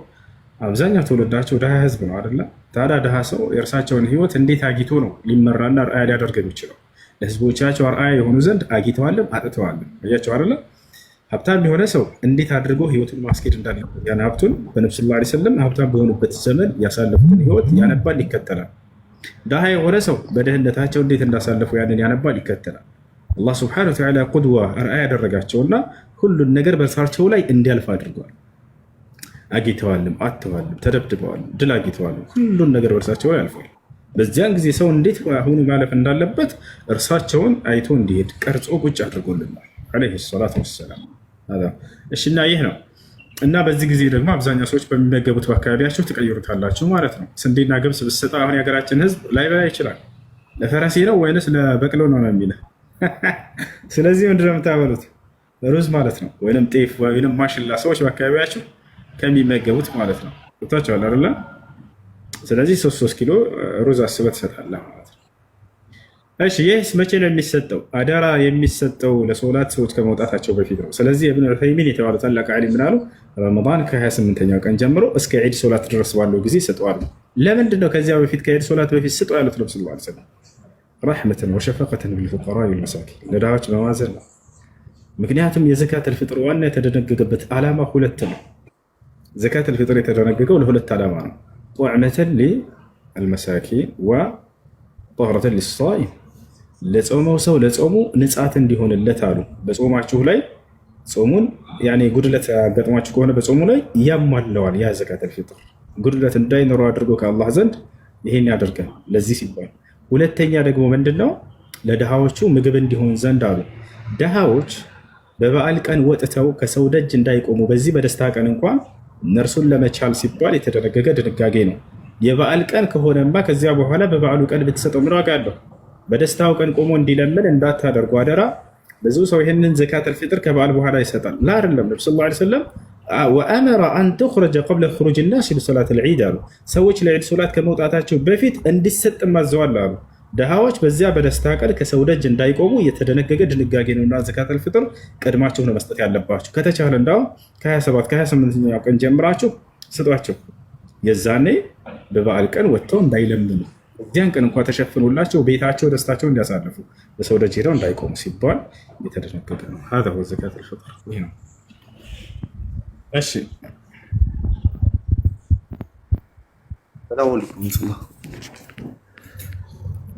[SPEAKER 1] አብዛኛው ትውልዳቸው ድሃ ህዝብ ነው አይደለ? ታዲያ ድሃ ሰው የእርሳቸውን ህይወት እንዴት አጊቶ ነው ሊመራና አርአያ ሊያደርግ የሚችለው? ለህዝቦቻቸው አርአያ የሆኑ ዘንድ አጊተዋልም አጥተዋልም። አያቸው አይደለ? ሀብታም የሆነ ሰው እንዴት አድርጎ ህይወቱን ማስኬድ እንዳለበት ያን ሀብቱን በነብዩ ሰለላሁ ዐለይሂ ወሰለም ሀብታም በሆኑበት ዘመን ያሳለፉትን ህይወት ያነባል፣ ይከተላል። ድሃ የሆነ ሰው በድህነታቸው እንዴት እንዳሳለፉ ያንን ያነባል፣ ይከተላል። አላህ ሱብሓነሁ ወተዓላ ቁድዋ አርአያ ያደረጋቸውና ሁሉን ነገር በእርሳቸው ላይ እንዲያልፍ አድርገዋል። አጊተዋልም፣ አጥተዋልም፣ ተደብድበዋልም፣ ድል አጊተዋልም። ሁሉን ነገር በእርሳቸው ላይ አልፏል። በዚያን ጊዜ ሰው እንዴት አሁኑ ማለፍ እንዳለበት እርሳቸውን አይቶ እንዲሄድ ቀርጾ ቁጭ አድርጎልናል ዓለይሂ ሰላቱ ወሰላም። እሺና ይህ ነው እና በዚህ ጊዜ ደግሞ አብዛኛው ሰዎች በሚመገቡት በአካባቢያቸው ትቀይሩታላችሁ ማለት ነው። ስንዴና ገብስ ብትሰጣ አሁን የሀገራችን ህዝብ ላይበላ ይችላል። ለፈረሴ ነው ወይንስ ለበቅሎ ነው ነው የሚልህ። ስለዚህ ምንድን ነው የምታበሉት? ሩዝ ማለት ነው፣ ወይንም ጤፍ ወይንም ማሽላ ሰዎች በአካባቢያቸው ከሚመገቡት ማለት ነው። ቦታቸዋል አይደለ? ስለዚህ 3 ኪሎ ሩዝ አስበህ ትሰጣለህ ማለት ነው። እሺ ይህስ መቼ ነው የሚሰጠው? አደራ የሚሰጠው ለሶላት ሰዎች ከመውጣታቸው በፊት ነው። ስለዚህ ኢብኑ ዑሰይሚን የተባሉ ታላቅ ዓሊም ምን አሉ? ረመዳን ከ28ኛው ቀን ጀምሮ እስከ ዒድ ሶላት ድረስ ባለው ጊዜ ሰጠዋል። ለምንድን ነው ከዚያ በፊት ከዒድ ሶላት በፊት ስጡ ያሉት ነብዩ ሰለላሁ ዐለይሂ ወሰለም? ረሕመተን ወሸፈቀተን ቢልፉቀራኢ ወልመሳኪን፣ ለድሃዎች በማዘን ነው። ምክንያቱም የዘካተል ፍጥር ዋና የተደነገገበት ዓላማ 2 ነው። ዘካተል ፍጥር የተደነገገው ለ2 ዓላማ ነው። ጡዕመተን ሊልመሳኪን ወጠህረተን ሊሳኢም፣ ለጾመው ሰው ለጾሙ ንጻት እንዲሆንለት አሉ። በጾማችሁ ላይ ጾሙን ጉድለት ያጋጥሟችሁ ከሆነ በጾሙ ላይ ያሟለዋል። ያ ዘካተል ፍጥር ጉድለት እንዳይኖረው አድርጎ ከአላህ ዘንድ ይሄን ያደርጋል። ለዚህ ሲባል ሁለተኛ ደግሞ ምንድነው? ለድሃዎቹ ምግብ እንዲሆን ዘንድ አሉ። ድሃዎች በበዓል ቀን ወጥተው ከሰው ደጅ እንዳይቆሙ በዚህ በደስታ ቀን እንኳን እነርሱን ለመቻል ሲባል የተደነገገ ድንጋጌ ነው። የበዓል ቀን ከሆነማ ከዚያ በኋላ በበዓሉ ቀን ብትሰጠው ምን ዋጋ አለው? በደስታው ቀን ቆሞ እንዲለምን እንዳታደርጉ አደራ። ብዙ ሰው ይህንን ዘካተል ፊጥር ከበዓል በኋላ ይሰጣል። ላ አይደለም። ነብዩ ሰለላሁ ዐለይሂ ወሰለም ወአመረ አን ትኽረጀ ቀብለ ኹሩጅ ናስ ሊሶላት ልዒድ አሉ። ሰዎች ለዒድ ሶላት ከመውጣታቸው በፊት እንዲሰጥ ማዘዋል አሉ። ድሃዎች በዚያ በደስታ ቀን ከሰው ደጅ እንዳይቆሙ የተደነገገ ድንጋጌ ነውና ዘካተል ፊጥር ቀድማችሁ ነው መስጠት ያለባችሁ። ከተቻለ እንዳውም ከ27 ከ28ኛው ቀን ጀምራችሁ ስጧቸው። የዛኔ በበዓል ቀን ወጥተው እንዳይለምኑ እዚያን ቀን እንኳ ተሸፍኖላቸው ቤታቸው ደስታቸው እንዲያሳልፉ በሰው ደጅ ሄደው እንዳይቆሙ ሲባል የተደነገገ ነው። هذا هو زكاة الفطر። ይሄ ነው። እሺ
[SPEAKER 11] ሰላም አለይኩም።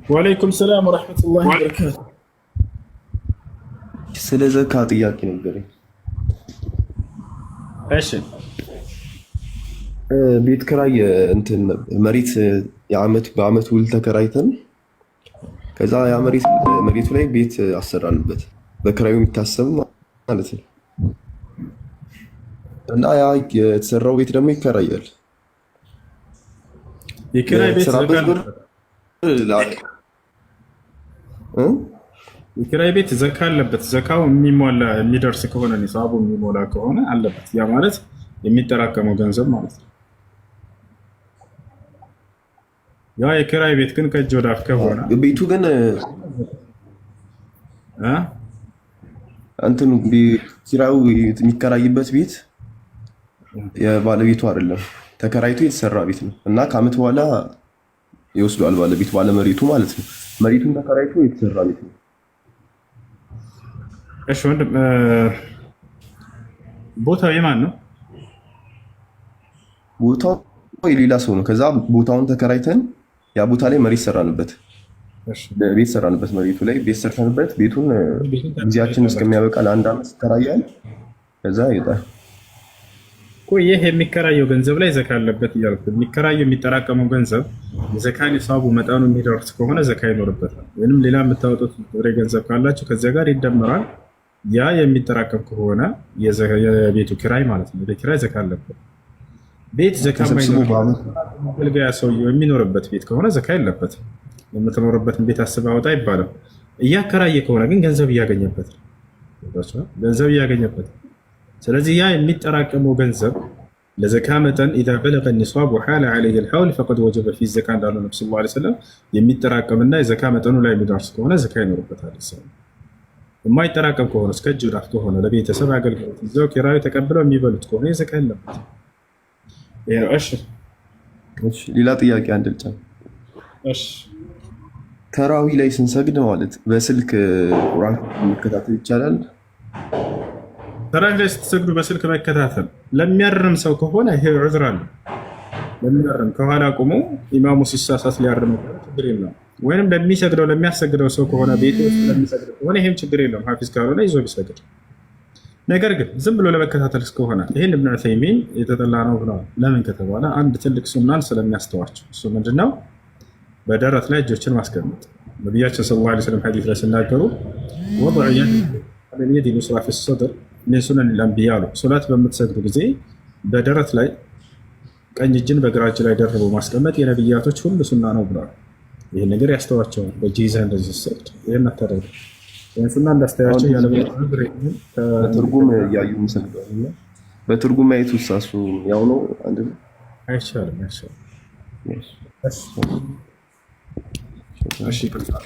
[SPEAKER 1] ወአለይኩም ሰላም ወራህመቱላሂ ወበረካቱ።
[SPEAKER 11] ስለ ዘካ ጥያቄ ነገረኝ።
[SPEAKER 1] እሺ
[SPEAKER 11] ቤት ክራይ እንትን መሬት በአመት ውል ተከራይተን ከዛ ያ መሬቱ ላይ ቤት አሰራንበት በክራዩ የሚታሰብ ማለት ነው። እና ያ የተሰራው ቤት ደግሞ ይከራያል።
[SPEAKER 1] የኪራይ ቤት የኪራይ ቤት ዘካ አለበት። ዘካው የሚሞላ የሚደርስ ከሆነ ኒሳቡ የሚሞላ ከሆነ አለበት። ያ ማለት የሚጠራቀመው ገንዘብ ማለት ነው። ያ የኪራይ ቤት ግን ከእጅ ወደ አፍ ከሆነ
[SPEAKER 11] ቤቱ ግን እንትኑ ኪራዩ የሚከራይበት ቤት የባለቤቱ አይደለም፣ ተከራይቶ የተሰራ ቤት ነው እና ከዓመት በኋላ ይወስዷል ባለቤቱ ባለመሬቱ ማለት ነው። መሬቱን ተከራይቶ የተሰራ ቤት ነው።
[SPEAKER 1] እሺ ወንድም ቦታው የማን ነው?
[SPEAKER 11] ቦታው የሌላ ሰው ነው። ከዛ ቦታውን ተከራይተን ያ ቦታ ላይ መሬት ሰራንበት፣ ቤት ሰራንበት። መሬቱ ላይ ቤት ሰርተንበት ቤቱን ጊዜያችን እስከሚያበቃ ለአንድ ዓመት ይከራያል። ከዛ ይወጣል።
[SPEAKER 1] ይህ የሚከራየው ገንዘብ ላይ ዘካ አለበት እያልኩ የሚከራየው የሚጠራቀመው ገንዘብ የዘካ ኒሳቡ መጠኑ የሚደርስ ከሆነ ዘካ ይኖርበታል። ወይም ሌላ የምታወጡት ጥሬ ገንዘብ ካላችሁ ከዚያ ጋር ይደመራል። ያ የሚጠራቀም ከሆነ የቤቱ ኪራይ ማለት ነው። ኪራይ ዘካ አለበት። ቤት ዘካ ማገልገያ ሰውየው የሚኖርበት ቤት ከሆነ ዘካ የለበትም። የምትኖርበትን ቤት አስበህ አውጣ ይባላል። እያከራየ ከሆነ ግን ገንዘብ እያገኘበት ነው። ስለዚህ ያ የሚጠራቀመው ገንዘብ ለዘካ መጠን ኢዛ በለገ ኒሳብ ወሐለ ዐለይሂ አልሐውል ፈቀድ ወጀበ ፊ ዘካ እንዳሉ ነብዩ ሰለላሁ ዐለይሂ ወሰለም የሚጠራቀምና የዘካ መጠኑ ላይ የሚደርስ ከሆነ ዘካ ይኖርበታል። የማይጠራቀም ከሆነ እስከ እጅ ወደ አፍ ከሆነ ለቤተሰብ አገልግሎት ይዘው ኪራዩ ተቀብለው የሚበሉት ከሆነ የዘካ የለበትም።
[SPEAKER 11] እሺ ሌላ ጥያቄ አንድ ልጨምር።
[SPEAKER 1] እሺ
[SPEAKER 11] ተራዊ ላይ ስንሰግድ ማለት በስልክ ቁርአን መከታተል ይቻላል?
[SPEAKER 1] ተራዊ ላይ ስትሰግዱ በስልክ መከታተል ለሚያርም ሰው ከሆነ ይሄ ዑዝር አለ። ለሚያርም ከኋላ ቆሞ ኢማሙ ሲሳሳት ሊያርም ችግር የለም። ወይንም ለሚያሰግደው ሰው ከሆነ ቤት ውስጥ ለሚሰግድ ከሆነ ይሄም ችግር የለም። ሐፊዝ ካልሆነ ይዞ ቢሰግድ። ነገር ግን ዝም ብሎ ለመከታተል እስከሆነ ይሄን ኢብኑ ዑሰይሚን የተጠላ ነው ብለዋል። ለምን ከተባለ አንድ ትልቅ ሱናን ስለሚያስተዋቸው። እሱ ምንድነው? በደረት ላይ እጆችን ማስቀመጥ። ነቢያችን ሰለላሁ ዐለይሂ ወሰለም ሐዲስ ላይ ሲናገሩ ወضع የድ ዩስራ ፊ الصدر من سنن الانبياء አሉ። ሶላት በምትሰግዱ ጊዜ በደረት ላይ ቀኝ እጅን በግራ እጅ ላይ ደርቦ ማስቀመጥ የነቢያቶች ሁሉ ሱና ነው ብለዋል። ይሄን ነገር ያስተዋቸዋል። በእጅ ይዘህ እንደዚህ ስትሰግድ ይሄን አታደርግ። ሱና እንዳስተያቸው ያለ
[SPEAKER 11] በትርጉም እያዩ የሚሰግዱና በትርጉም ማየት ውሳሱ ያው ነው። አንድ ነው።
[SPEAKER 1] አይቻልም። እሺ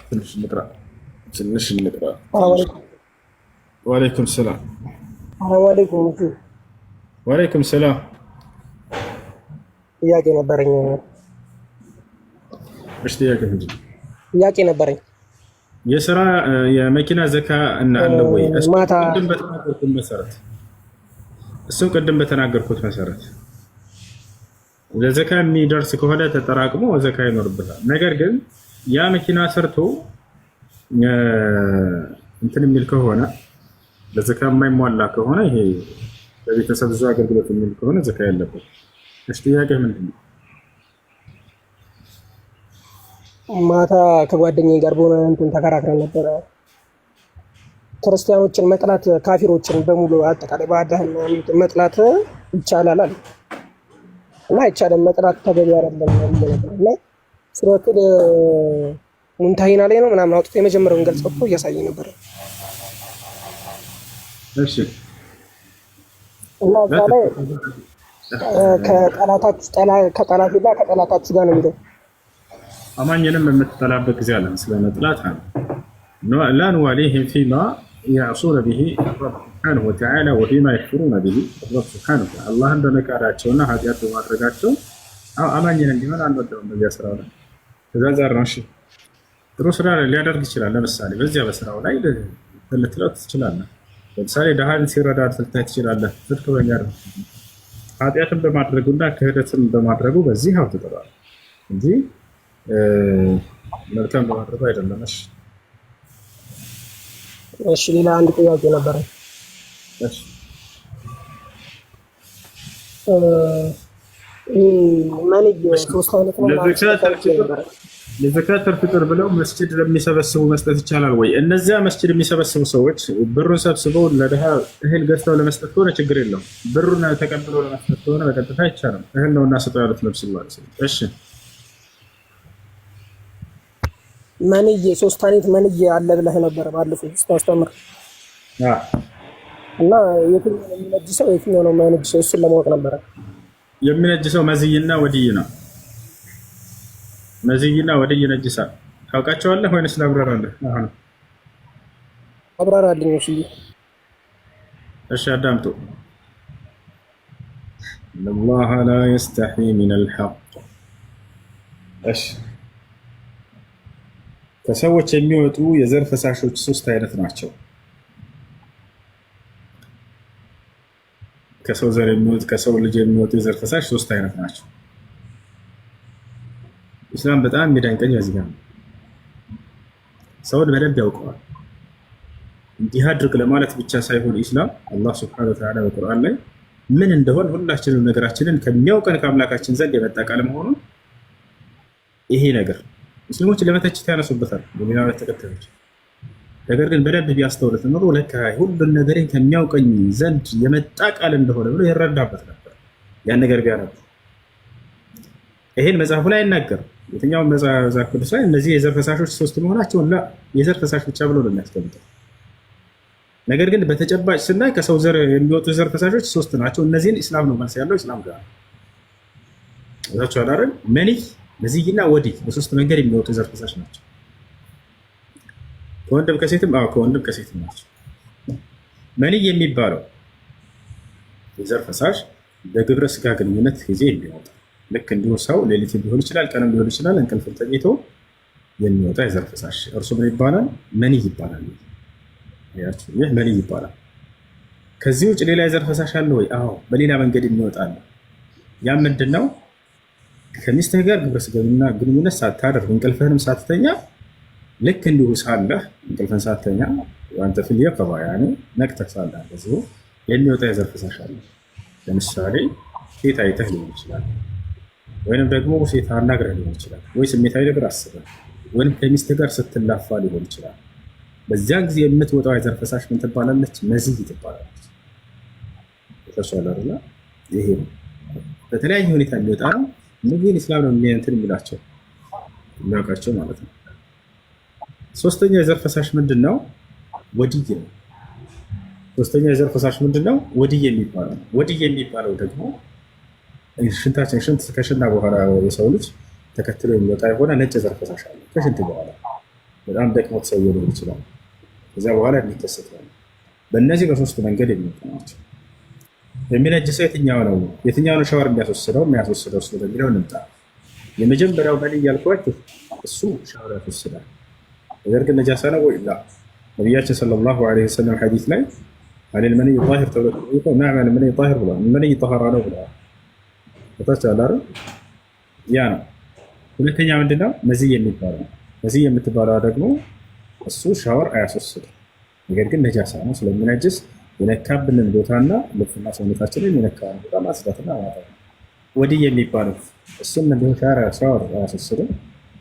[SPEAKER 1] ትንሽ እንቅራ። ወአለይኩም ሰላም። ወአለይኩም ሰላም።
[SPEAKER 12] ጥያቄ ነበረኝ።
[SPEAKER 1] እሺ ጥያቄ ምንድን ነው?
[SPEAKER 12] ጥያቄ ነበረኝ።
[SPEAKER 1] የስራ የመኪና ዘካ እና አለው ወይ? እሱም ቅድም በተናገርኩት መሰረት ለዘካ የሚደርስ ከሆነ ተጠራቅሞ ዘካ ይኖርበታል። ነገር ግን ያ መኪና ሰርቶ እንትን የሚል ከሆነ ለዘካ የማይሟላ ከሆነ ይሄ ለቤተሰብ ብዙ አገልግሎት የሚል ከሆነ ዘካ ያለበት። እሺ ጥያቄ ምንድን ነው?
[SPEAKER 12] ማታ ከጓደኛዬ ጋር በሆነ እንትን ተከራክረን ነበረ ክርስቲያኖችን መጥላት ካፊሮችን በሙሉ አጠቃላይ በአዳህን መጥላት ይቻላል አለ እና አይቻልም መጥላት ተገቢ አይደለም እና ሱረቱል ሙንተሂና ላይ ነው ምናምን አውጥቶ የመጀመሪያውን ገልጸው እኮ እያሳየ ነበር።
[SPEAKER 1] እሺ
[SPEAKER 12] እና እዛ ላይ ከጠላታችሁ ጋር ነው የሚለው
[SPEAKER 1] አማኝንም የምትጠላበት ጊዜ አለ ስለ መጥላት አለ لا نواليهم فيما يعصون به الرب سبحانه وتعالى وفيما يكفرون به الرب سبحانه وتعالى الله عندما كاراتشونا ኃጢአት በማድረጋቸው አማኝን እንዲሆን አንወደውም። በዚያ ስራው ላይ ተዛዛር ነው። እሺ ጥሩ ስራ ሊያደርግ ይችላል። ለምሳሌ በዚያ በስራው ላይ ልትለው ትችላለህ። ለምሳሌ ደሃን ሲረዳ ልታይ ትችላለህ። ፍትህ በሚያደርግ ኃጢአትን በማድረጉና ክህደትን በማድረጉ በዚህ አውጥተዋል እንጂ መልካም በማድረጉ አይደለም።
[SPEAKER 12] እሺ ሌላ አንድ ጥያቄ ነበረ።
[SPEAKER 1] እሺ
[SPEAKER 12] ማንጅ ሶስት አይነት ነው
[SPEAKER 1] ለዘካተል ፍጥር ብለው መስጂድ ለሚሰበስቡ መስጠት ይቻላል ወይ? እነዚያ መስጂድ የሚሰበስቡ ሰዎች ብሩን ሰብስበው ለድሃ እህል ገዝተው ለመስጠት ከሆነ ችግር የለውም። ብሩን ተቀብለው ለመስጠት ከሆነ በቀጥታ አይቻልም። እህል ነውና ስጠው ያሉት ነብዩ ሰለላሁ ዐለይሂ ወሰለም። እሺ
[SPEAKER 12] መንዬ ሶስት አይነት መንዬ አለ ብለህ ነበር ባለፈው ስታስተምር እና የትኛው ነው የሚነጅሰው የትኛው ነው የማይነጅሰው? እሱን ለማወቅ ነበረ።
[SPEAKER 1] የሚነጅሰው መዝይና ወድይ ነው። መዝይና ወድይ ይነጅሳል። ታውቃቸዋለህ ወይንስ ላብራራለህ? አሁን
[SPEAKER 12] አብራራልኝ።
[SPEAKER 1] እሺ አዳምጡ። ኢነላሃ ላ የስተሒ ሚነል ሐቅ። እሺ ከሰዎች የሚወጡ የዘር ፈሳሾች ሶስት አይነት ናቸው። ከሰው ዘር የሚወጡ ከሰው ልጅ የሚወጡ የዘር ፈሳሽ ሶስት አይነት ናቸው። ኢስላም በጣም የሚደንቀኝ በዚህ ጋር ነው። ሰውን በደንብ ያውቀዋል። እንዲህ አድርግ ለማለት ብቻ ሳይሆን ኢስላም አላህ ሱብሓነሁ ወተዓላ በቁርአን ላይ ምን እንደሆነ ሁላችንም ነገራችንን ከሚያውቀን ከአምላካችን ዘንድ የመጣ ቃል መሆኑን ይሄ ነገር ሙስሊሞች ለመተችት ያነሱበታል በሌላ ተከታዮች። ነገር ግን በደንብ ቢያስተውሉት ኖሮ ለካ ሁሉን ነገርን ከሚያውቀኝ ዘንድ የመጣ ቃል እንደሆነ ብሎ ይረዳበት ነበር። ያን ነገር ቢያነቡ ይሄን መጽሐፉ ላይ አይናገርም። የትኛውም መጽሐፍ ቅዱስ ላይ እነዚህ የዘር ፈሳሾች ሶስት መሆናቸውን የዘር ፈሳሽ ብቻ ብሎ ነው የሚያስቀምጠው። ነገር ግን በተጨባጭ ስናይ ከሰው ዘር የሚወጡ የዘር ፈሳሾች ሶስት ናቸው። እነዚህን ኢስላም ነው መልስ ያለው ኢስላም ጋር እዛቸው አዳረን መንይ መዝይና ወዲህ በሶስት መንገድ የሚወጡ የዘር ፈሳሽ ናቸው። ከወንድም ከሴትም ከወንድም ከሴትም ናቸው። መንይ የሚባለው የዘር ፈሳሽ በግብረ ስጋ ግንኙነት ጊዜ የሚወጣ ልክ እንዲሁ ሰው ሌሊት ሊሆን ይችላል፣ ቀንም ሊሆን ይችላል፣ እንቅልፍ ተኝቶ የሚወጣ የዘር ፈሳሽ እርሱ ምን ይባላል? መንይ ይባላል። ይህ መንይ ይባላል። ከዚህ ውጭ ሌላ የዘር ፈሳሽ አለ ወይ? አዎ፣ በሌላ መንገድ የሚወጣ አለ። ያ ምንድነው? ከሚስትህ ጋር ግብረ ስጋ ግንኙነት ሳታደርግ እንቅልፍህንም ሳትተኛ ልክ እንዲሁ ሳለህ እንቅልፍህን ሳትተኛ አንተ ፊል የቀባ ያኔ ነቅተህ ሳለህ እንደዚሁ የሚወጣ የዘር ፈሳሽ አለ። ለምሳሌ ሴት አይተህ ሊሆን ይችላል፣ ወይንም ደግሞ ሴት አናግረህ ሊሆን ይችላል፣ ወይ ስሜታዊ ነገር አስበህ ወይንም ከሚስትህ ጋር ስትላፋ ሊሆን ይችላል። በዚያን ጊዜ የምትወጣው የዘር ፈሳሽ ምን ትባላለች? መዝይ ትባላለች። ተሰዋል አይደል? ይሄ ነው በተለያየ ሁኔታ የሚወጣ ነው። እነዚህን ኢስላም ነው እንትን የሚላቸው የሚያውቃቸው ማለት ነው። ሶስተኛ የዘር ፈሳሽ ምንድን ነው? ወድይ ነው። ሶስተኛ የዘር ፈሳሽ ምንድን ነው? ወድይ የሚባለው። ወድይ የሚባለው ደግሞ ሽንታችን ሽንት ከሽና በኋላ የሰው ልጅ ተከትሎ የሚወጣ የሆነ ነጭ የዘር ፈሳሽ አለ። ከሽንት በኋላ በጣም ደክሞት ሰው ሊሆን ይችላል። ከዚያ በኋላ የሚከሰት ነው። በእነዚህ በሶስት መንገድ የሚወጡ ናቸው። የሚነጅሰው የትኛው ነው? የትኛው ነው ሻወር የሚያስወስደው እሱ በሚለው እንምጣ። የመጀመሪያው መንይ ያልኳችሁ እሱ ሻወር ያስወስዳል። ነገር ግን ነጃሳ ነው ወይ? ነቢያችን ሰለላሁ ዐለይሂ ወሰለም ሐዲስ ላይ አለል መንይ ጣሂር ተብሎ ነዓም መንይ ጣሂር ብለዋል። መንይ ጠሃራ ነው ብለዋል። ታች አላረ ያ ነው። ሁለተኛ ምንድነው? መዝይ የሚባለው። መዝይ የምትባለው ደግሞ እሱ ሻወር አያስወስድም። ነገር ግን ነጃሳ ነው ስለሚነጅስ የነካብንን ቦታና ልብስና ሰውነታችንን የነካውን ቦታ ማጽዳትና ማጠብ ነው። ወድይ የሚባለው እሱም እንዲሁ ሻወር አያስወስድም።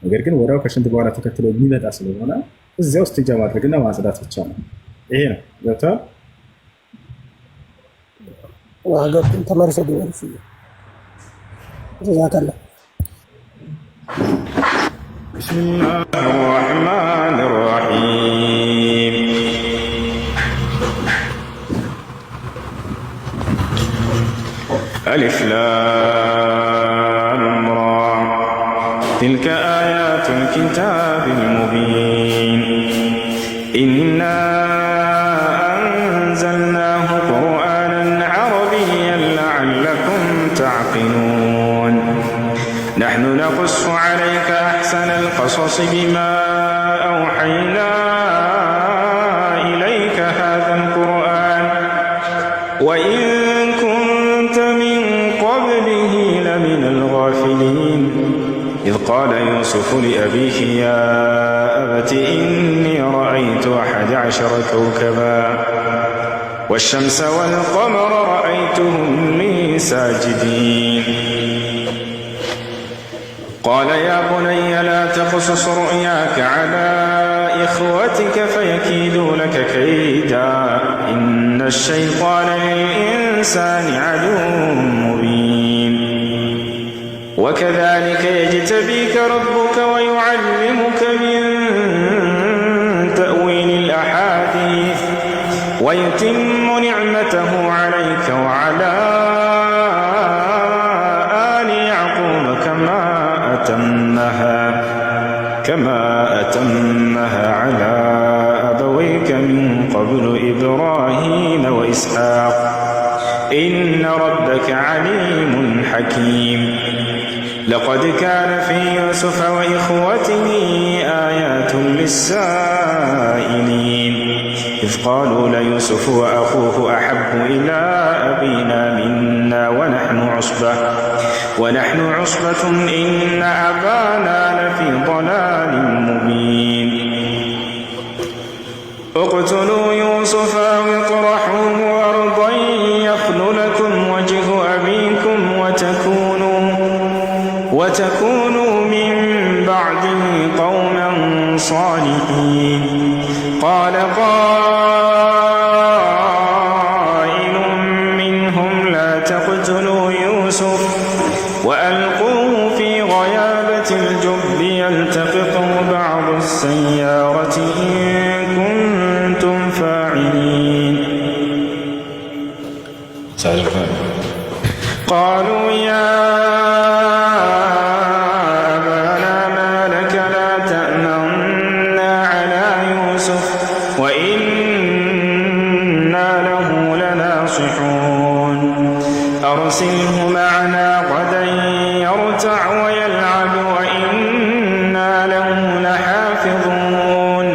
[SPEAKER 1] ነገር ግን ወዲያው ከሽንት በኋላ ተከትሎ የሚመጣ ስለሆነ እዚያ ውስጥ እጃ ማድረግና ማጽዳት ብቻ ነው። ይሄ ነው ገብቷል።
[SPEAKER 12] ዋጋቱን ተመርሰድ ይወርስ ጀዛከላ
[SPEAKER 13] ቢስሚላሂር ረህማኒር ረሂም ألف لام را تلك آيات الكتاب المبين إنا أنزلناه قرآنا عربيا لعلكم تعقلون نحن نقص عليك أحسن القصص بما أوحينا إليك هذا القرآن وإن لمن الغافلين إذ قال يوسف لأبيه يا أبت إني رأيت 11 كوكبا والشمس والقمر رأيتهم لي ساجدين قال يا بني لا تقصص رؤياك على إخوتك فيكيدوا لك كيدا إن الشيطان للإنسان عدو مبين وكذلك يجتبيك ربك ويعلمك من تأويل الأحاديث ويتم نعمته عليك وعلى آل يعقوب كما أتمها على أبويك من قبل إبراهيم وإسحاق إن ربك عليم حكيم لقد كان في يوسف وإخوته آيات للسائلين إذ قالوا ليوسف وأخوه أحب إلى أبينا منا ونحن عصبة إن أبانا لفي ضلال مبين اقتلوا يوسف أو اطرحوه أرضا يخل لكم وجه أبيكم وتكونوا من بعده قوما صالحين قال قائل منهم لا تقتلوا يوسف وألقوه في غيابة الجب يلتقطه بعض السيارة إن كنتم فاعلين قالوا يا أرسله معنا غدا يرتع ويلعب وإنا له لحافظون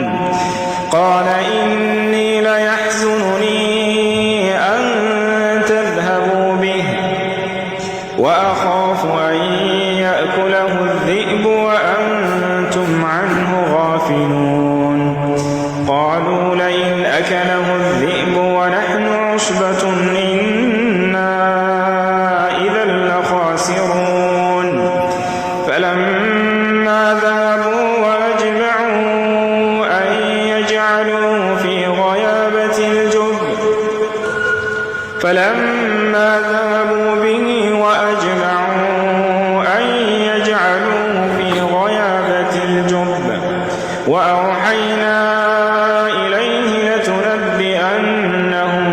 [SPEAKER 13] قال إني ليحزنني أن تذهبوا به وأخاف أن يأكله الذئب وأنتم عنه غافلون قالوا لئن أكله الذئب ونحن عصبة فلما ذهبوا به وأجمعوا أن يجعلوه في غيابة الجب وأوحينا إليه لتنبئنهم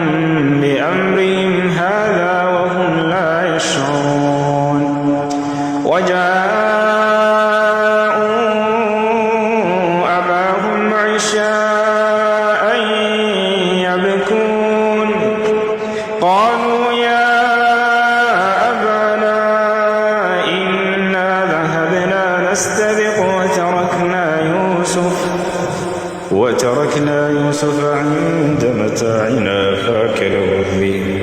[SPEAKER 13] بأمرهم هذا وهم لا يشعرون قالوا يا أبانا إنا ذهبنا نستبق وتركنا يوسف عند متاعنا فأكله الذئب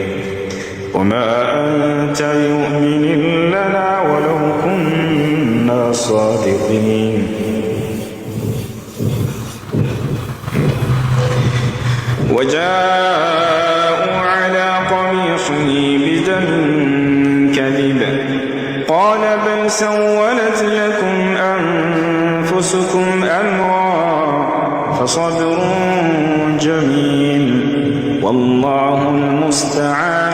[SPEAKER 13] وما أنت بمؤمن لنا ولو كنا صادقين وجاءوا على قميصه بدم كذب قال بل سولت لكم أنفسكم أمرا فصبر جميل والله المستعان